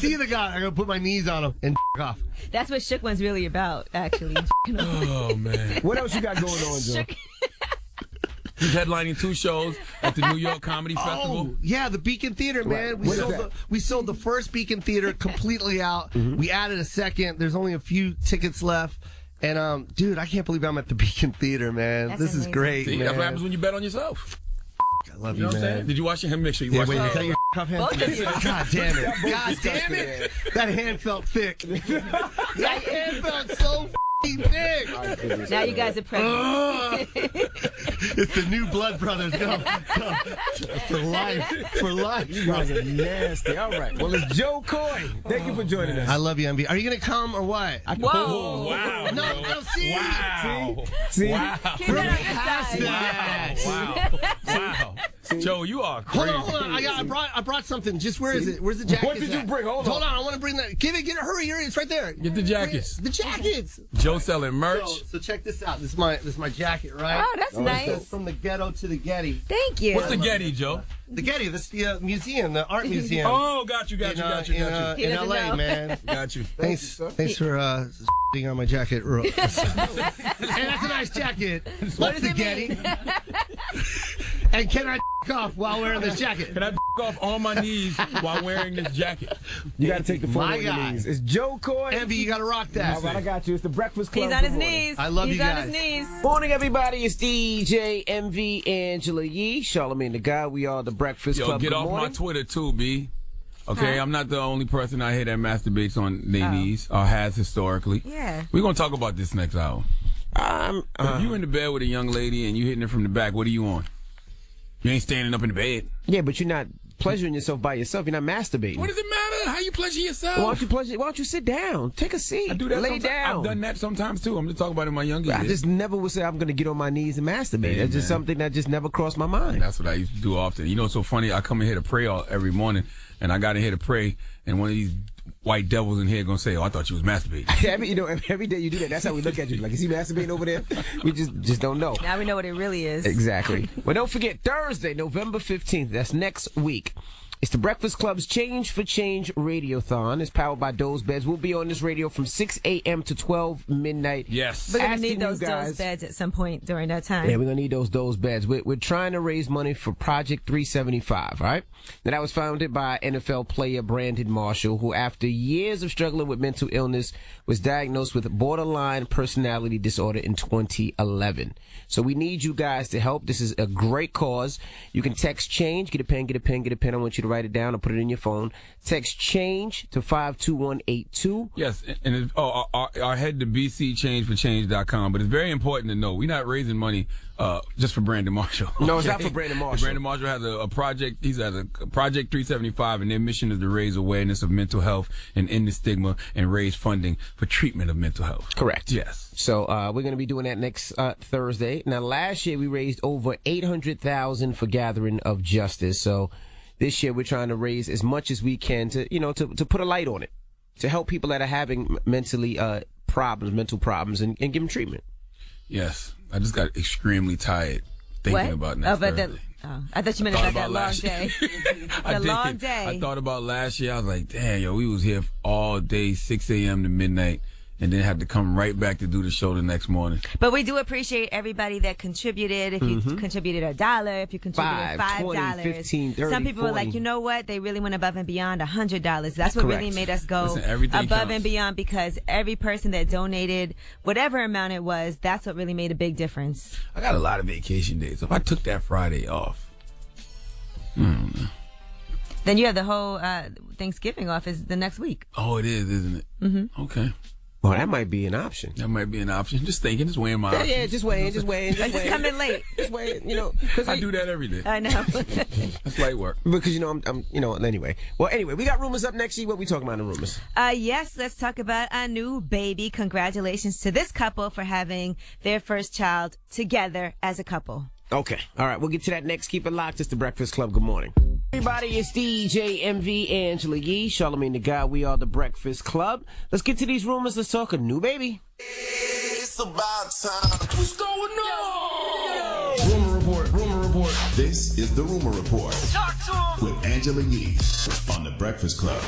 See the guy. I'm going to put my knees on him and off. That's what Shook One's really about, actually. Oh, man. What else you got going on, Joe? He's headlining 2 shows at the New York Comedy Festival. Oh, yeah, the Beacon Theater, man. Right. We sold the first Beacon Theater completely out. We added a second. There's only a few tickets left. And, dude, I can't believe I'm at the Beacon Theater, man. That's this amazing. is great, See, man. that's what happens when you bet on yourself. I love You know you, what I'm man. saying? Did you wash your hand? Make sure you Yeah, wash wait, your is that hand. your cup hand? Both of you. God damn it. God damn it. That hand felt thick. That hand felt so thick. Now you guys are pregnant. It's the new Blood Brothers. Go. For life. For life. You guys are nasty. All right. Well, it's Joe Coy. Thank you for joining us. I love you, MB. Are you going to come or what? Whoa. Wow. No, see. Wow. See? Wow. Keep it on your Past side. that. Wow. Joe, you are crazy. Hold on. I brought something. Just where is it? Where's the jacket? What did you bring? Hold on. I want to bring that. Get it. Hurry. It's right there. Get the jackets. The jackets. Joe selling merch. So check this out. This is my jacket, right? Oh, that's nice. From the ghetto to the Getty. Thank you. What's the Getty, Joe? The Getty. This the museum, the art museum. Oh, got you. In LA, know. man. Got you. Thanks for on my jacket. Hey, that's a nice jacket. What's the Getty? And can I off while wearing this jacket? Can I off on my knees while wearing this jacket? You got to take the phone My on your guy. knees. It's Joe Coy. Envy, you got to rock that. All right, I got you. It's the Breakfast Club. He's on his Good morning. knees. I love He's you on guys. his knees. Morning, everybody. It's DJ MV Angela Yee, Charlamagne the Guy. We are the Breakfast Yo, Club. get Good off morning. my Twitter too, B. Okay, Huh? I'm not the only person out here that masturbates on their knees or has historically. Yeah. We're gonna talk about this next hour. If you in the bed with a young lady and you hitting her from the back, what are you on? You ain't standing up in the bed. Yeah, but you're not pleasuring yourself by yourself. You're not masturbating. What does it matter? How you pleasure yourself? Why don't you sit down? Take a seat. I do that Lay sometimes. down. I've done that sometimes too. I'm just talking about in my younger I years. just never would say I'm going to get on my knees and masturbate. Yeah, That's just man. something that just never crossed my mind. That's what I used to do often. You know, it's so funny. I come in here to pray every morning, and I got in here to pray, and one of these white devils in here gonna say, "Oh, I thought you was masturbating." Every day you do that. That's how we look at you. Like, is he masturbating over there? We just don't know. Now we know what it really is. Exactly. Well, don't forget, Thursday, November 15th, that's next week. It's the Breakfast Club's Change for Change Radiothon. It's powered by Doze Beds. We'll be on this radio from 6 a.m. to 12 midnight. Yes. We're going to Asking need those you guys- beds at some point during that time. Yeah, we're going to need those beds. We're trying to raise money for Project 375, all right? Now, that was founded by NFL player Brandon Marshall, who after years of struggling with mental illness was diagnosed with borderline personality disorder in 2011. So we need you guys to help. This is a great cause. You can text CHANGE, get a pen. I want you to write it down or put it in your phone. Text change to 52182. Yes, and our head to BC changeforchange.com. But it's very important to know we're not raising money just for Brandon Marshall. No, it's not for Brandon Marshall. Brandon Marshall has a project. He's has a Project 375, and their mission is to raise awareness of mental health and end the stigma and raise funding for treatment of mental health. Correct. Yes. So we're going to be doing that next Thursday. Now, last year we raised over $800,000 for Gathering of Justice. So this year we're trying to raise as much as we can to put a light on it, to help people that are having mental problems, and give them treatment. Yes. I just got extremely tired thinking about next Thursday. I thought you meant about that long day. The long day. I thought about last year. I was like, damn, yo, we was here all day, 6 a.m. to midnight, and then had to come right back to do the show the next morning. But we do appreciate everybody that contributed. If you contributed $1, if you contributed $5, $20, $15, $30, some people $40. were like, you know what? They really went above and beyond $100. That's what really made us go above counts. and beyond, because every person that donated whatever amount it was, that's what really made a big difference. I got a lot of vacation days. If I took that Friday off, then you have the whole Thanksgiving off is the next week. Oh, it is, isn't it? Mm-hmm. Okay. Well, that might be an option. Just thinking, just weighing my options. Yeah, just weighing. Just come in late. Just weighing, I do that every day. I know. That's light work. Because, I'm anyway. Well, anyway, we got rumors up next year. What we talking about in the rumors? Yes, let's talk about a new baby. Congratulations to this couple for having their first child together as a couple. Okay. All right. We'll get to that next. Keep it locked. It's the Breakfast Club. Good morning. Everybody, it's DJ MV, Angela Yee, Charlamagne the God. We are the Breakfast Club. Let's get to these rumors. Let's talk a new baby. It's about time. What's going on? Rumor report. This is the Rumor Report. Talk to him. With Angela Yee on the Breakfast Club.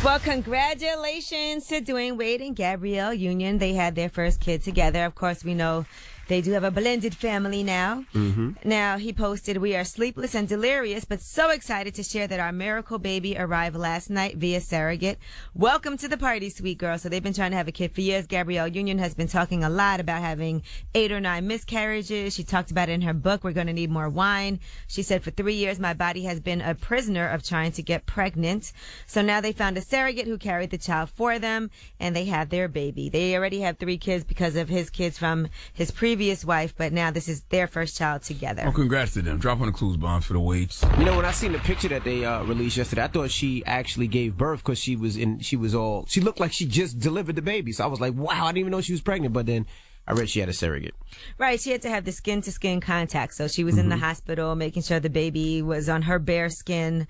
Well, congratulations to Dwayne Wade and Gabrielle Union. They had their first kid together. Of course, we know they do have a blended family now. Mm-hmm. Now, he posted, "We are sleepless and delirious, but so excited to share that our miracle baby arrived last night via surrogate. Welcome to the party, sweet girl." So they've been trying to have a kid for years. Gabrielle Union has been talking a lot about having 8 or 9 miscarriages. She talked about it in her book, We're Going to Need More Wine. She said, "For 3 years, my body has been a prisoner of trying to get pregnant." So now they found a surrogate who carried the child for them, and they had their baby. They already have 3 kids because of his kids from his previous wife, but now this is their first child together. Well, congrats to them. Drop on the clues bombs for the Waits. When I seen the picture that they released yesterday, I thought she actually gave birth because she looked like she just delivered the baby. So I was like, wow, I didn't even know she was pregnant. But then I read she had a surrogate. Right. She had to have the skin-to-skin contact. So she was in the hospital making sure the baby was on her bare skin.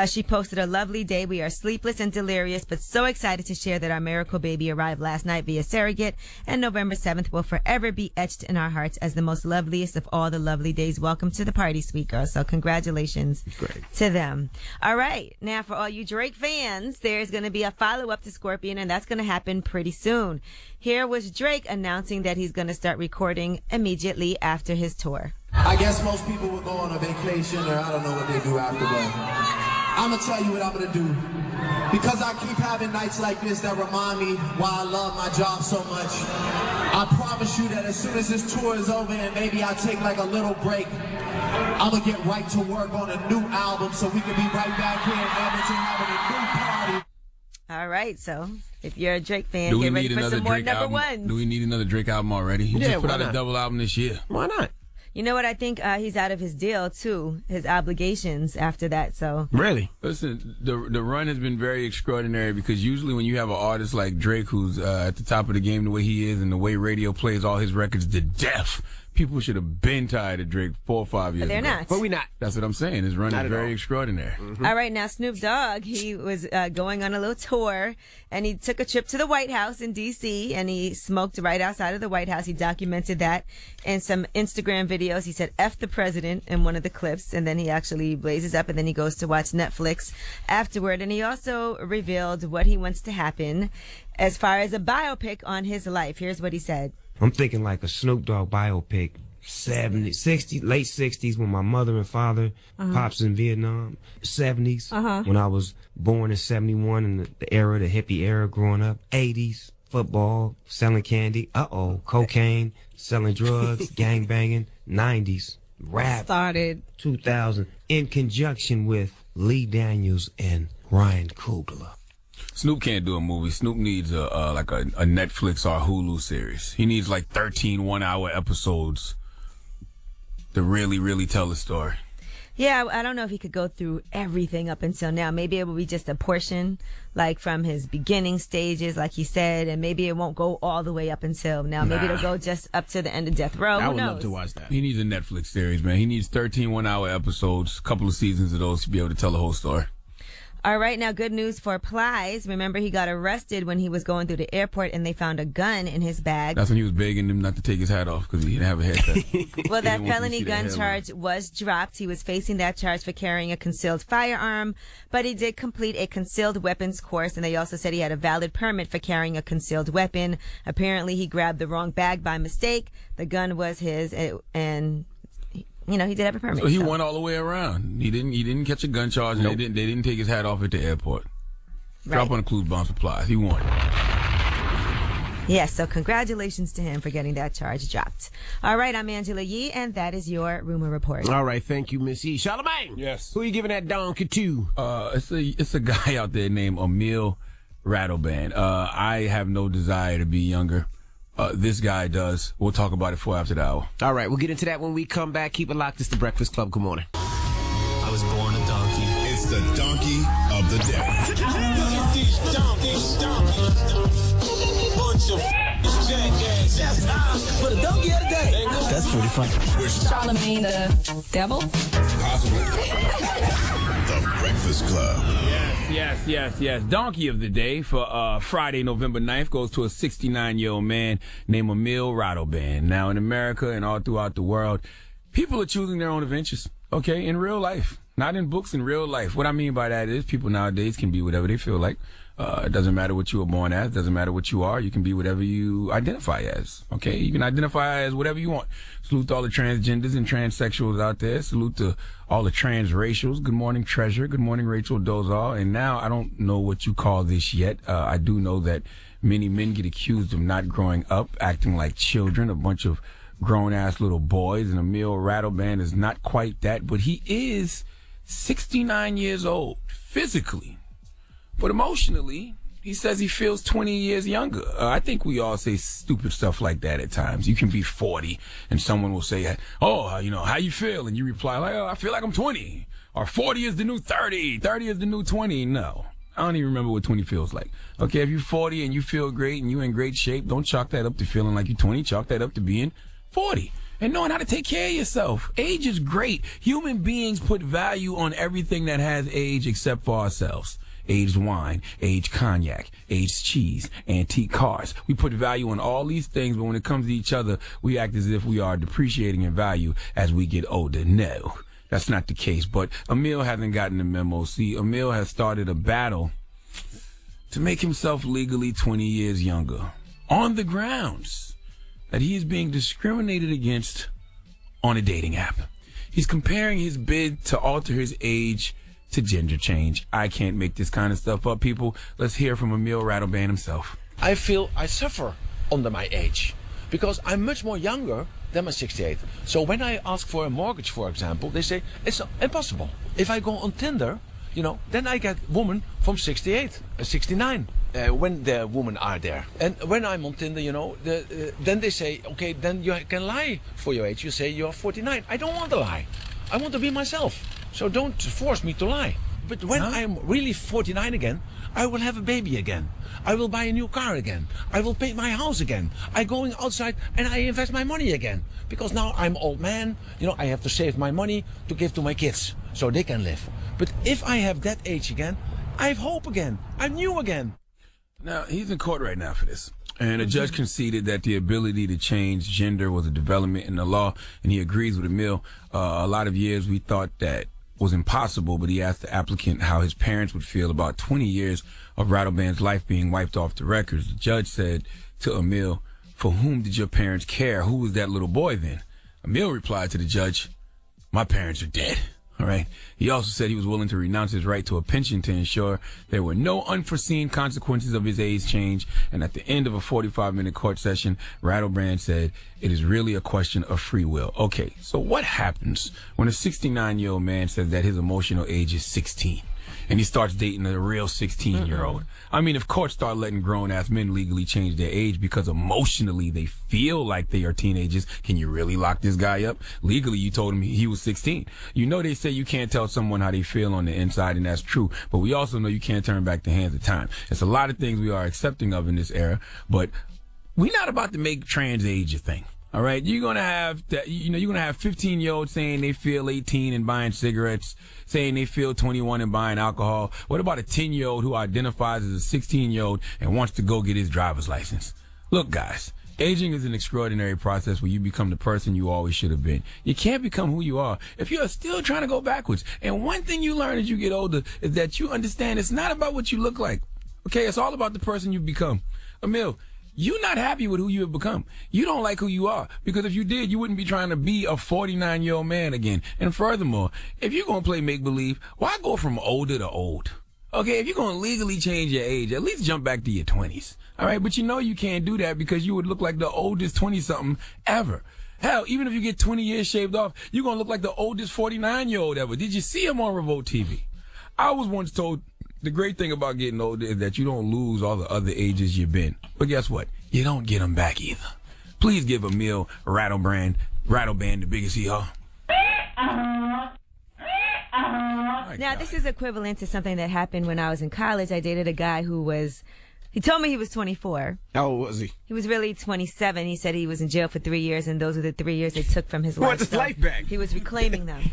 She posted, "A lovely day. We are sleepless and delirious, but so excited to share that our miracle baby arrived last night via surrogate, and November 7th will forever be etched in our hearts as the most loveliest of all the lovely days. Welcome to the party, sweet girl." So congratulations to them. All right. Now, for all you Drake fans, there's going to be a follow-up to Scorpion, and that's going to happen pretty soon. Here was Drake announcing that he's going to start recording immediately after his tour. I guess most people would go on a vacation, or I don't know what they do after that. I'm going to tell you what I'm going to do. Because I keep having nights like this that remind me why I love my job so much. I promise you that as soon as this tour is over and maybe I take like a little break, I'm going to get right to work on a new album so we can be right back here in Edmonton having a new party. All right, so if you're a Drake fan, get ready for some more number ones. Do we need another Drake album already? He just put out a double album this year. Why not? You know what? I think he's out of his deal, too, his obligations after that. So Really? Listen, the run has been very extraordinary because usually when you have an artist like Drake who's at the top of the game the way he is and the way radio plays all his records to death, people should have been tired of Drake 4 or 5 years ago. They're not. But we not. That's what I'm saying. His run is very extraordinary. Mm-hmm. All right, now Snoop Dogg, he was going on a little tour, and he took a trip to the White House in D.C., and he smoked right outside of the White House. He documented that in some Instagram videos. He said, "F the president" in one of the clips, and then he actually blazes up, and then he goes to watch Netflix afterward. And he also revealed what he wants to happen as far as a biopic on his life. Here's what he said. I'm thinking like a Snoop Dogg biopic. 70s, 60s, late 60s when my mother and father, pops in Vietnam. 70s when I was born in 71 in the era, the hippie era growing up. 80s, football, selling candy, cocaine, selling drugs, gang banging. 90s, rap. Started. 2000, in conjunction with Lee Daniels and Ryan Coogler. Snoop can't do a movie. Snoop needs a Netflix or Hulu series. He needs like 13 one-hour episodes to really, really tell the story. Yeah, I don't know if he could go through everything up until now. Maybe it will be just a portion, like from his beginning stages, like he said, and maybe it won't go all the way up until now. Maybe it'll go just up to the end of Death Row. I would love to watch that. He needs a Netflix series, man. He needs 13 one-hour episodes, a couple of seasons of those to be able to tell the whole story. All right, now good news for Plies. Remember, he got arrested when he was going through the airport and they found a gun in his bag. That's when he was begging him not to take his hat off because he didn't have a haircut. Well, that felony gun charge was dropped. He was facing that charge for carrying a concealed firearm, but he did complete a concealed weapons course, and they also said he had a valid permit for carrying a concealed weapon. Apparently, he grabbed the wrong bag by mistake. The gun was his, and you know, he did have a permit. So he went all the way around. He didn't catch a gun charge. Nope. And they didn't take his hat off at the airport. Right. Drop on the clues bomb supplies. He won. Yes, so congratulations to him for getting that charge dropped. All right, I'm Angela Yee, and that is your rumor report. All right, thank you, Miss Yee. Charlamagne. Yes. Who are you giving that donkey to? It's a guy out there named Emil Rattleban. I have no desire to be younger. This guy does. We'll talk about it after the hour. All right, we'll get into that when we come back. Keep it locked. It's the Breakfast Club. Good morning. I was born a donkey. It's the donkey of the day. For the donkey of the day. That's pretty funny. Charlamagne the devil? Possibly. The Breakfast Club. Yes. Donkey of the day for Friday, November 9th goes to a 69-year-old man named Emil Rattleban. Now, in America and all throughout the world, people are choosing their own adventures, okay, in real life. Not in books, in real life. What I mean by that is people nowadays can be whatever they feel like. It doesn't matter what you were born as. It doesn't matter what you are. You can be whatever you identify as. Okay? You can identify as whatever you want. Salute to all the transgenders and transsexuals out there. Salute to all the transracials. Good morning, Treasure. Good morning, Rachel Dozal. And now, I don't know what you call this yet. I do know that many men get accused of not growing up, acting like children, a bunch of grown-ass little boys. And Emil Rattleban is not quite that, but he is 69 years old, physically. But emotionally, he says he feels 20 years younger. I think we all say stupid stuff like that at times. You can be 40 and someone will say, oh, you know, how you feel? And you reply like, oh, I feel like I'm 20. Or 40 is the new 30. 30 is the new 20. No. I don't even remember what 20 feels like. Okay, if you're 40 and you feel great and you're in great shape, don't chalk that up to feeling like you're 20. Chalk that up to being 40. And knowing how to take care of yourself. Age is great. Human beings put value on everything that has age except for ourselves. Aged wine, aged cognac, aged cheese, antique cars. We put value on all these things, but when it comes to each other, we act as if we are depreciating in value as we get older. No, that's not the case. But Emil hasn't gotten the memo. See, Emil has started a battle to make himself legally 20 years younger on the grounds that he is being discriminated against on a dating app. He's comparing his bid to alter his age to gender change. I can't make this kind of stuff up, people. Let's hear from Emil Rattleban himself. I feel I suffer under my age because I'm much more younger than my 68. So when I ask for a mortgage, for example, they say it's impossible. If I go on Tinder, you know, then I get women from 68, 69, when the women are there. And when I'm on Tinder, you know, then they say, okay, then you can lie for your age. You say you're 49. I don't want to lie. I want to be myself. So don't force me to lie. But when I'm really 49 again, I will have a baby again. I will buy a new car again. I will paint my house again. I going outside and I invest my money again. Because now I'm old man, you know, I have to save my money to give to my kids so they can live. But if I have that age again, I have hope again. I'm new again. Now, he's in court right now for this. And a judge conceded that the ability to change gender was a development in the law, and he agrees with Emil. A lot of years we thought that was impossible, but he asked the applicant how his parents would feel about 20 years of Rattleban's life being wiped off the records. The judge said to Emil, for whom did your parents care? Who was that little boy then? Emil replied to the judge, my parents are dead. All right. He also said he was willing to renounce his right to a pension to ensure there were no unforeseen consequences of his age change. And at the end of a 45-minute court session, Rattlebrand said, it is really a question of free will. Okay, so what happens when a 69-year-old man says that his emotional age is 16? And he starts dating a real 16-year-old. I mean, if courts start letting grown-ass men legally change their age because emotionally they feel like they are teenagers, can you really lock this guy up? Legally, you told him he was 16. You know they say you can't tell someone how they feel on the inside, and that's true. But we also know you can't turn back the hands of time. It's a lot of things we are accepting of in this era, but we're not about to make trans age a thing. All right, you're gonna have 15-year-olds saying they feel 18 and buying cigarettes, saying they feel 21 and buying alcohol. What about a 10-year-old who identifies as a 16-year-old and wants to go get his driver's license? Look, guys, aging is an extraordinary process where you become the person you always should have been. You can't become who you are if you're still trying to go backwards. And one thing you learn as you get older is that you understand it's not about what you look like. Okay, it's all about the person you've become. Emil, you're not happy with who you have become. You don't like who you are. Because if you did, you wouldn't be trying to be a 49-year-old man again. And furthermore, if you're going to play make-believe, why go from older to old? Okay, if you're going to legally change your age, at least jump back to your 20s. All right, but you know you can't do that because you would look like the oldest 20-something ever. Hell, even if you get 20 years shaved off, you're going to look like the oldest 49-year-old ever. Did you see him on Revolt TV? I was once told the great thing about getting older is that you don't lose all the other ages you've been. But guess what? You don't get them back either. Please give Emil Rattlebrand the biggest hee-haw. Now, this is equivalent to something that happened when I was in college. I dated a guy he told me he was 24. How old was he? He was really 27. He said he was in jail for 3 years, and those were the 3 years they took from his life. Want his life back? He was reclaiming them.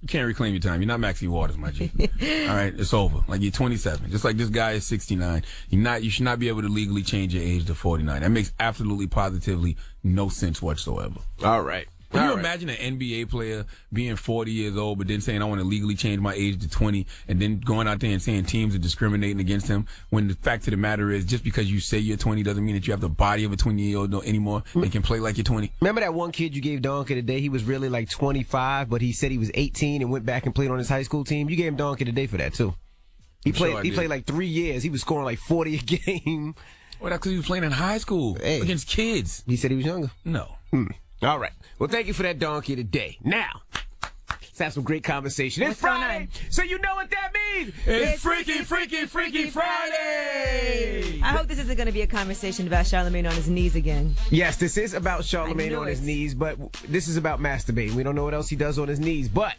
You can't reclaim your time. You're not Maxie Waters, my G. All right, it's over. Like, you're 27. Just like this guy is 69. You should not be able to legally change your age to 49. That makes absolutely, positively no sense whatsoever. All right. Can you imagine an NBA player being 40 years old, but then saying, I want to legally change my age to 20, and then going out there and saying teams are discriminating against him, when the fact of the matter is, just because you say you're 20 doesn't mean that you have the body of a 20-year-old anymore and can play like you're 20. Remember that one kid you gave Donkey today? He was really like 25, but he said he was 18 and went back and played on his high school team. You gave him Donkey today for that, too. He played like 3 years. He was scoring like 40 a game. Well, that's because he was playing in high school against kids. He said he was younger? No. All right. Well, thank you for that Donkey today. Now, let's have some great conversation. It's Friday, so you know what that means. It's Freaky, Freaky, Freaky Friday. I hope this isn't going to be a conversation about Charlamagne on his knees again. Yes, this is about Charlamagne on his knees, but this is about masturbating. We don't know what else he does on his knees, but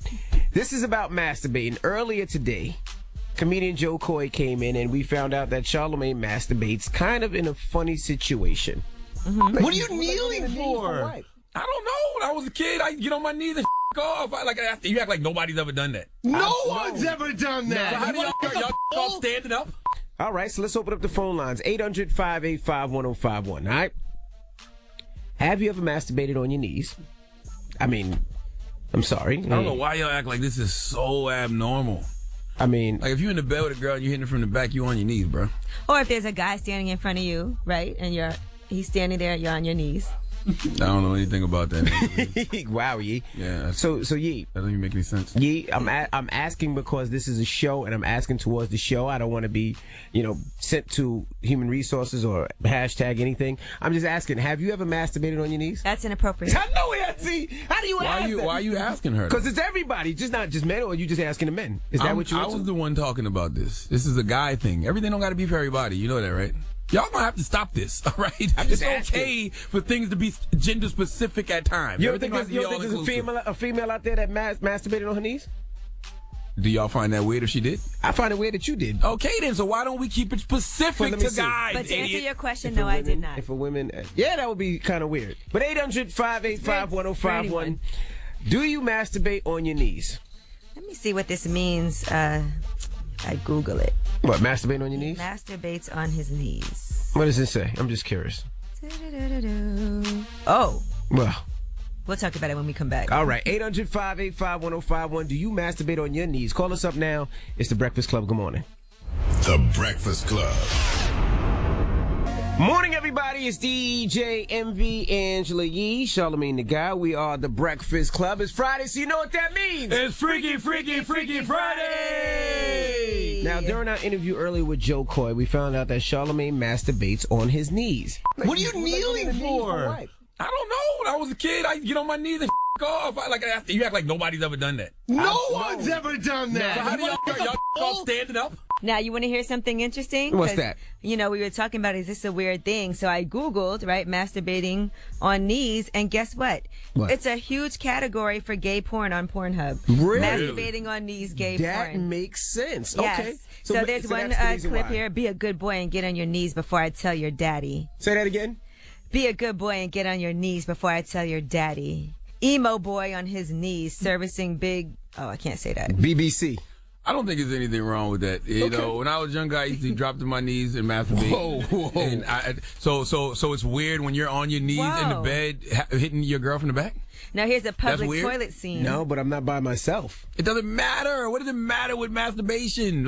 this is about masturbating. Earlier today, comedian Joe Coy came in, and we found out that Charlamagne masturbates kind of in a funny situation. Mm-hmm. What are you kneeling for? I don't know. When I was a kid, I get on my knees and off. You act like nobody's ever done that. No one's ever done that. So how do y'all standing up? All right, so let's open up the phone lines. 800-585-1051, all right? Have you ever masturbated on your knees? I mean, I'm sorry. I don't know why y'all act like this is so abnormal. I mean, like if you're in the bed with a girl and you're hitting her from the back, you on your knees, bro. Or if there's a guy standing in front of you, right, and he's standing there, you're on your knees. I don't know anything about that. Wow, Yee. Yeah. So Yee. That doesn't even make any sense. Yee, I'm asking because this is a show, and I'm asking towards the show. I don't want to be, sent to human resources or hashtag anything. I'm just asking, have you ever masturbated on your knees? That's inappropriate. I know it. See, how do you ask that? Why are you asking her? Because it's everybody, just not just men, or you just asking the men? Is that what you? I was the one talking about this. This is a guy thing. Everything don't got to be for everybody. You know that, right? Y'all gonna have to stop this, all right? It's okay for things to be gender specific at times. You don't think there's a female out there that masturbated on her knees? Do y'all find that weird if she did? I find it weird that you did. Okay then, so why don't we keep it specific to guys? But to answer your question, no, I did not. If a women, yeah, that would be kind of weird. But 800-585-1051. Do you masturbate on your knees? Let me see what this means. I Google it. What, masturbate on your knees? Masturbates on his knees. What does it say? I'm just curious. Oh. Well. We'll talk about it when we come back. All right. 800-585-1051. Do you masturbate on your knees? Call us up now. It's The Breakfast Club. Good morning. The Breakfast Club. Morning, everybody. It's DJ MV, Angela Yee, Charlamagne the Guy. We are the Breakfast Club. It's Friday, so you know what that means. It's Freaky Friday! Now, during our interview earlier with Joe Coy, we found out that Charlamagne masturbates on his knees. What are you kneeling for? I don't know. When I was a kid, I get on my knees and off. You act like nobody's ever done that. No one's ever done that. So how do y'all all standing up? Now, you want to hear something interesting? What's that? You know, we were talking about, is this a weird thing? So I Googled, right, masturbating on knees, and guess what? It's a huge category for gay porn on Pornhub. Really? Masturbating on knees, gay porn. That makes sense. Yes. Okay. So there's one that's the clip why. here. Be a good boy and get on your knees before I tell your daddy. Say that again. Be a good boy and get on your knees before I tell your daddy. Emo boy on his knees, servicing big... Oh, I can't say that. BBC. I don't think there's anything wrong with that. You know, when I was younger, I used to drop to my knees and masturbate. Whoa. And so it's weird when you're on your knees in the bed hitting your girl from the back? Now here's a public toilet scene. No, but I'm not by myself. It doesn't matter. What does it matter with masturbation?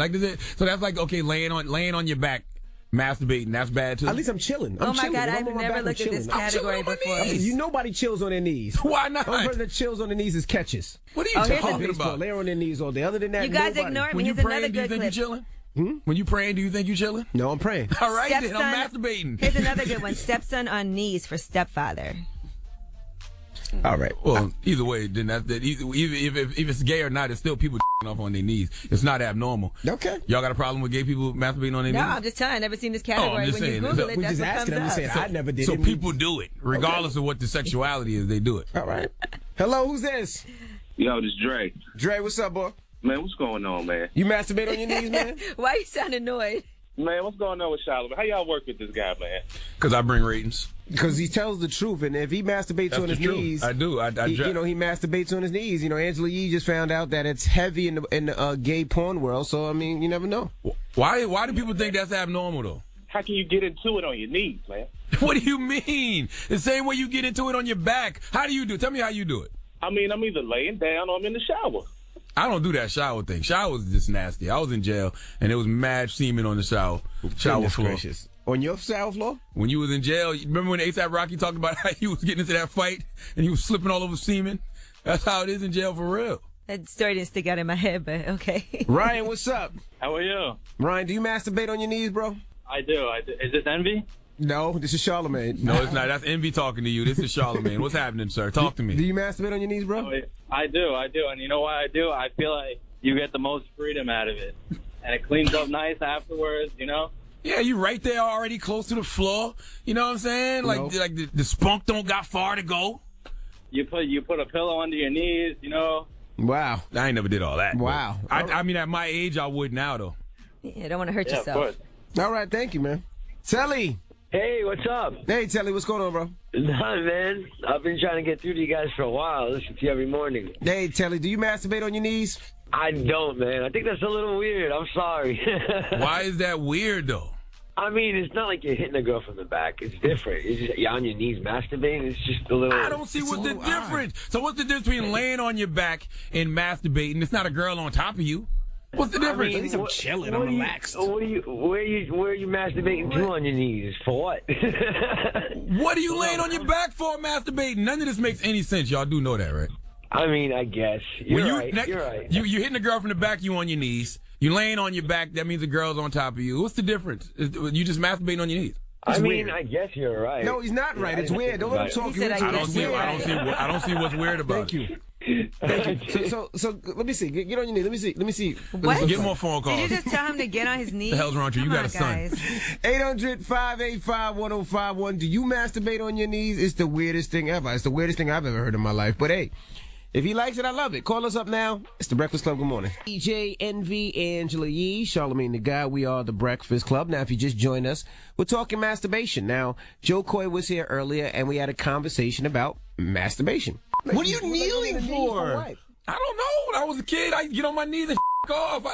So that's like, okay, laying on your back. Masturbating, that's bad too. At least I'm chilling. Oh my God, I've never looked at this category before. Nobody chills on their knees. Why not? The only person that chills on their knees is catches. What are you talking about? They're on their knees all day. Other than that, you guys nobody. ignore me. When you Here's praying, another do you good think clip. you're chilling? When you praying, do you think you're chilling? No, I'm praying. All right, Stepson, then I'm masturbating. Here's another good one. Stepson on knees for stepfather. All right. Well, either way, then if it's gay or not, it's still people off on their knees. It's not abnormal. Okay. Y'all got a problem with gay people masturbating on their No, knees? I'm just telling you, I've never seen this category. I'm just when saying. you Google So it, we that's just what asking. I'm comes just up. saying. I never did So it. people do it, regardless of what the sexuality is. They do it. All right. Hello, who's this? Yo, this Dre. Dre, what's up, boy? Man, what's going on, man? You masturbate on your knees, man? Why you sound annoyed? Man, what's going on with Charlamagne? How y'all work with this guy, man? Because I bring ratings. Because he tells the truth, and if he masturbates That's on his the truth. knees, I do. he masturbates on his knees. You know, Angela Yee just found out that it's heavy in the gay porn world. So I mean, you never know. Why do people think that's abnormal though? How can you get into it on your knees, man? What do you mean? The same way you get into it on your back. How do you do it? Tell me how you do it. I mean, I'm either laying down or I'm in the shower. I don't do that shower thing. Shower's just nasty. I was in jail, and there was mad semen on the shower floor. Gracious. On your shower floor? When you was in jail, remember when A$AP Rocky talked about how he was getting into that fight, and he was slipping all over semen? That's how it is in jail for real. That story didn't stick out in my head, but okay. Ryan, what's up? How are you? Ryan, do you masturbate on your knees, bro? I do. Is this Envy? No, this is Charlamagne. No, it's not. That's Envy talking to you. This is Charlamagne. What's happening, sir? Talk to me. Do you masturbate on your knees, bro? I do. And you know why I do? I feel like you get the most freedom out of it. And it cleans up nice afterwards, you know? Yeah, you right there already close to the floor. You know what I'm saying? Like the spunk don't got far to go. You put a pillow under your knees, you know? Wow. I ain't never did all that. Wow. I mean, at my age, I would now, though. Yeah, don't want to hurt yourself. Of course. All right, thank you, man. Telly. Hey, what's up? Hey, Telly, what's going on, bro? Nothing, man. I've been trying to get through to you guys for a while. I listen to you every morning. Hey, Telly, do you masturbate on your knees? I don't, man. I think that's a little weird. I'm sorry. Why is that weird, though? I mean, it's not like you're hitting a girl from the back. It's different. It's just, you're on your knees masturbating. It's just a little... I don't see what's the difference. So what's the difference between laying on your back and masturbating? It's not a girl on top of you. What's the difference? At least I'm chilling. I'm relaxed. Where are you masturbating to on your knees? For what? What are you laying on your back for masturbating? None of this makes any sense. Y'all do know that, right? I mean, I guess. You're right. You're hitting a girl from the back, you on your knees. You laying on your back, that means the girl's on top of you. What's the difference? You just masturbating on your knees. I mean, I guess you're right. No, he's not right. It's weird. Don't let him talk you into it. I don't see what's weird about it. Thank you. So let me see. Get on your knee. Let me see. What? Get more phone calls. Did you just tell him to get on his knees? The hell's wrong with you? You got a son. 800-585-1051. Do you masturbate on your knees? It's the weirdest thing ever. It's the weirdest thing I've ever heard in my life. But hey, if he likes it, I love it. Call us up now. It's the Breakfast Club. Good morning. DJ NV, Angela Yee, Charlamagne the Guy. We are the Breakfast Club. Now, if you just joined us, we're talking masturbation. Now, Joe Coy was here earlier, and we had a conversation about masturbation. What are you kneeling for? I don't know. When I was a kid, I get on my knees and off.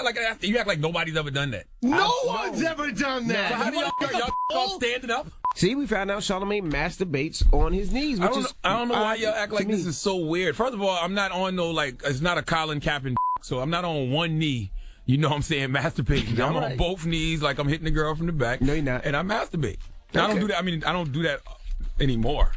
You act like nobody's ever done that. No one's ever done that. So how do y'all all standing up? See, we found out Charlamagne masturbates on his knees. I don't know why y'all act like this is so weird. First of all, I'm not on it's not a Colin Kaepernick, so I'm not on one knee. You know what I'm saying? Masturbating. I'm on both knees like I'm hitting the girl from the back. No, you're not. And I masturbate. I don't do that. I mean, I don't do that anymore.